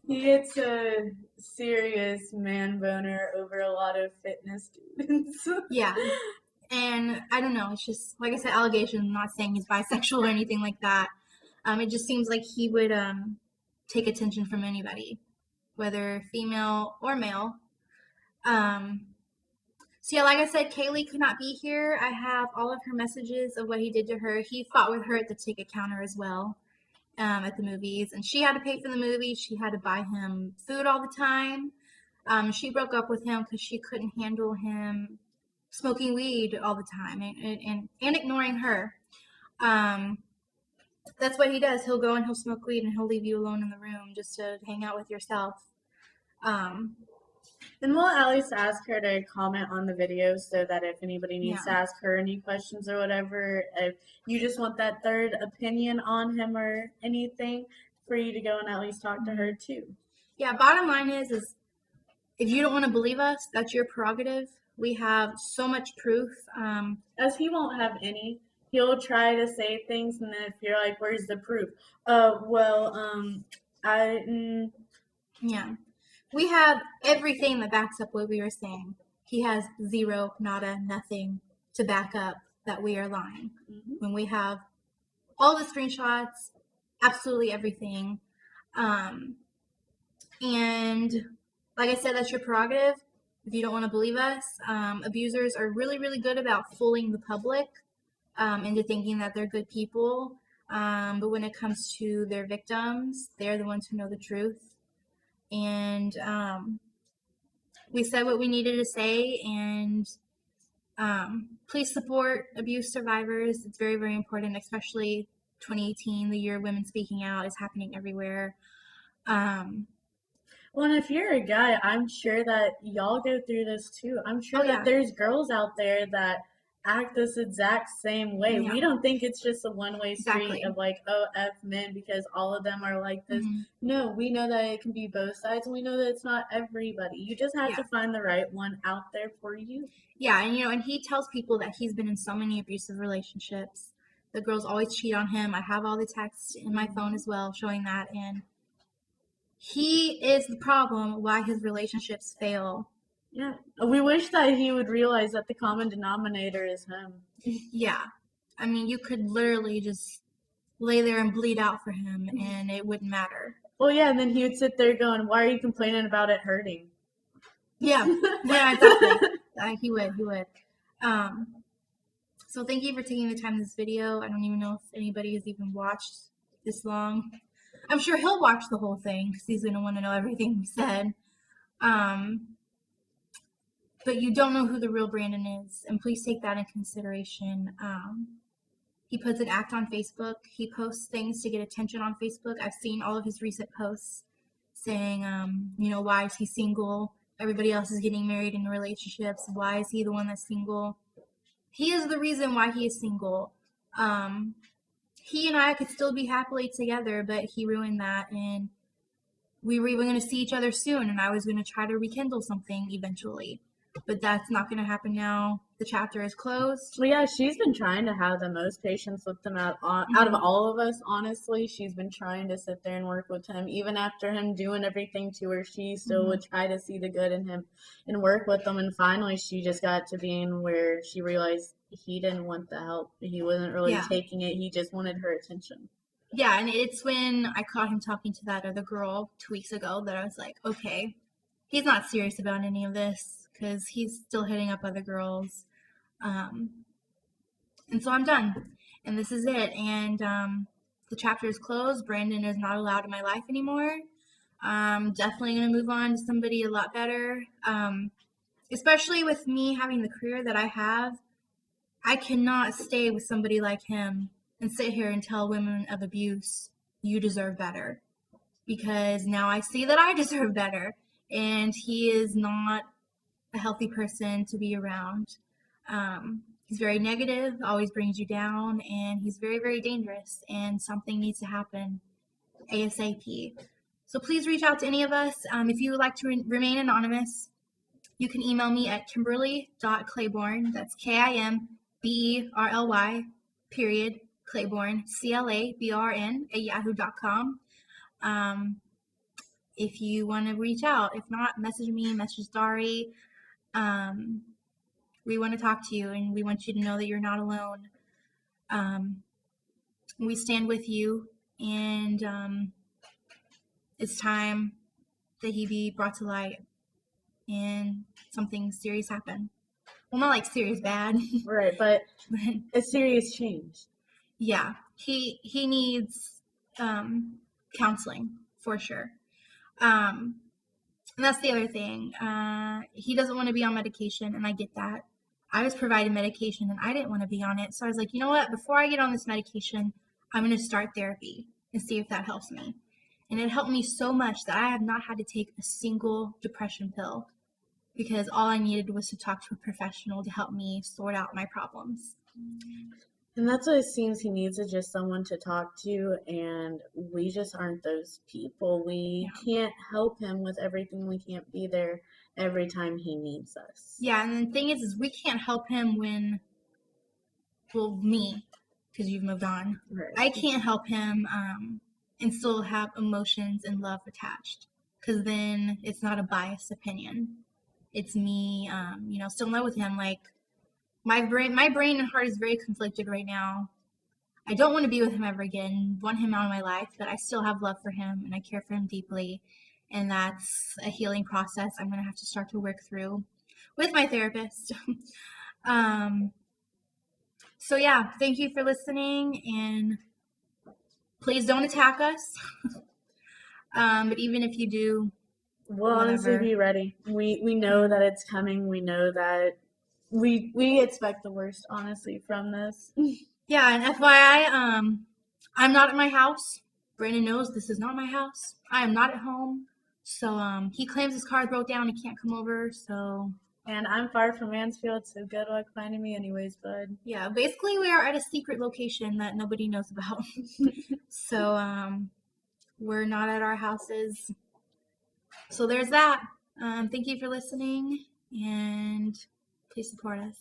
He gets a serious man boner over a lot of fitness students. Yeah. And I don't know, it's just, like I said, allegations. I'm not saying he's bisexual or anything like that. It just seems like he would take attention from anybody, whether female or male. So yeah, like I said, Kaylee could not be here. I have all of her messages of what he did to her. He fought with her at the ticket counter as well, at the movies, and she had to pay for the movie. She had to buy him food all the time. She broke up with him because she couldn't handle him smoking weed all the time and ignoring her. That's what he does. He'll go and he'll smoke weed and he'll leave you alone in the room just to hang out with yourself. And we'll at least ask her to comment on the video so that if anybody needs to ask her any questions or whatever, if you just want that third opinion on him or anything, for you to go and at least talk to her too. Yeah, bottom line is if you don't want to believe us, that's your prerogative. We have so much proof. As he won't have any. He'll try to say things, and then if you're like, where's the proof? Yeah. We have everything that backs up what we are saying. He has zero, nada, nothing to back up that we are lying. When we have all the screenshots, absolutely everything. And like I said, that's your prerogative. If you don't want to believe us, abusers are really, really good about fooling the public into thinking that they're good people. But when it comes to their victims, they're the ones who know the truth. And we said what we needed to say, and please support abuse survivors. It's very, very important, especially 2018, the year women speaking out is happening everywhere. Well, and if you're a guy, I'm sure that y'all go through this too. I'm sure that there's girls out there that act this exact same way. Yeah. We don't think it's just a one-way street Exactly. of like, oh, F men because all of them are like this. No, we know that it can be both sides, and we know that it's not everybody. You just have Yeah. to find the right one out there for you. Yeah, and and he tells people that he's been in so many abusive relationships. The girls always cheat on him. I have all the texts in my phone as well showing that, and he is the problem why his relationships fail. Yeah. We wish that he would realize that the common denominator is him. Yeah. I mean, you could literally just lay there and bleed out for him and it wouldn't matter. Well, yeah, and then he would sit there going, why are you complaining about it hurting? Yeah, yeah, exactly. He would. So thank you for taking the time in this video. I don't even know if anybody has even watched this long. I'm sure he'll watch the whole thing because he's going to want to know everything we said. But you don't know who the real Brandon is, and please take that in consideration. He puts an act on Facebook. He posts things to get attention on Facebook. I've seen all of his recent posts saying, why is he single? Everybody else is getting married in relationships. Why is he the one that's single? He is the reason why he is single. He and I could still be happily together, but he ruined that, and we were even going to see each other soon, and I was going to try to rekindle something eventually. But that's not going to happen now. The chapter is closed. Well, yeah, she's been trying to have the most patience with him out of all of us, honestly. She's been trying to sit there and work with him. Even after him doing everything to her, she still would try to see the good in him and work with him. And finally, she just got to being where she realized he didn't want the help. He wasn't really taking it. He just wanted her attention. Yeah, and it's when I caught him talking to that other girl 2 weeks ago that I was like, okay, he's not serious about any of this because he's still hitting up other girls. And so I'm done. And this is it. And the chapter is closed. Brandon is not allowed in my life anymore. I'm definitely going to move on to somebody a lot better. Especially with me having the career that I have, I cannot stay with somebody like him and sit here and tell women of abuse, you deserve better. Because now I see that I deserve better. And he is not a healthy person to be around. He's very negative, always brings you down, and he's very, very dangerous, and something needs to happen ASAP. So please reach out to any of us. If you would like to remain anonymous, you can email me at kimberly.claiborne, that's KIMBERLY, period, Claiborne, CLABRN, at yahoo.com. If you want to reach out. If not, message me, message Dari. We want to talk to you, and we want you to know that you're not alone. We stand with you, and it's time that he be brought to light and something serious happen. Well, not like serious bad. Right, but a serious change. Yeah, he needs counseling for sure. And that's the other thing. He doesn't want to be on medication, and I get that. I was provided medication, and I didn't want to be on it. So I was like, you know what? Before I get on this medication, I'm going to start therapy and see if that helps me. And it helped me so much that I have not had to take a single depression pill because all I needed was to talk to a professional to help me sort out my problems. And that's what it seems he needs, is just someone to talk to, and we just aren't those people. We can't help him with everything. We can't be there every time he needs us. Yeah, and the thing is we can't help him when, well, me, because you've moved on. Right. I can't help him and still have emotions and love attached, because then it's not a biased opinion. It's me, still in love with him. Like, my brain and heart is very conflicted right now. I don't want to be with him ever again, want him out of my life, but I still have love for him and I care for him deeply. And that's a healing process I'm going to have to start to work through with my therapist. So yeah, thank you for listening, and please don't attack us. But even if you do, we'll honestly be ready. We know that it's coming. We know that we expect the worst, honestly, from this. Yeah, and FYI, I'm not at my house. Brandon knows this is not my house. I am not at home. So he claims his car broke down and can't come over. So And I'm far from Mansfield, so good luck finding me anyways, bud. Yeah, basically we are at a secret location that nobody knows about. So we're not at our houses. So there's that. Thank you for listening, and please support us.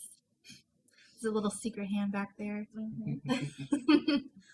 There's a little secret hand back there. Mhm.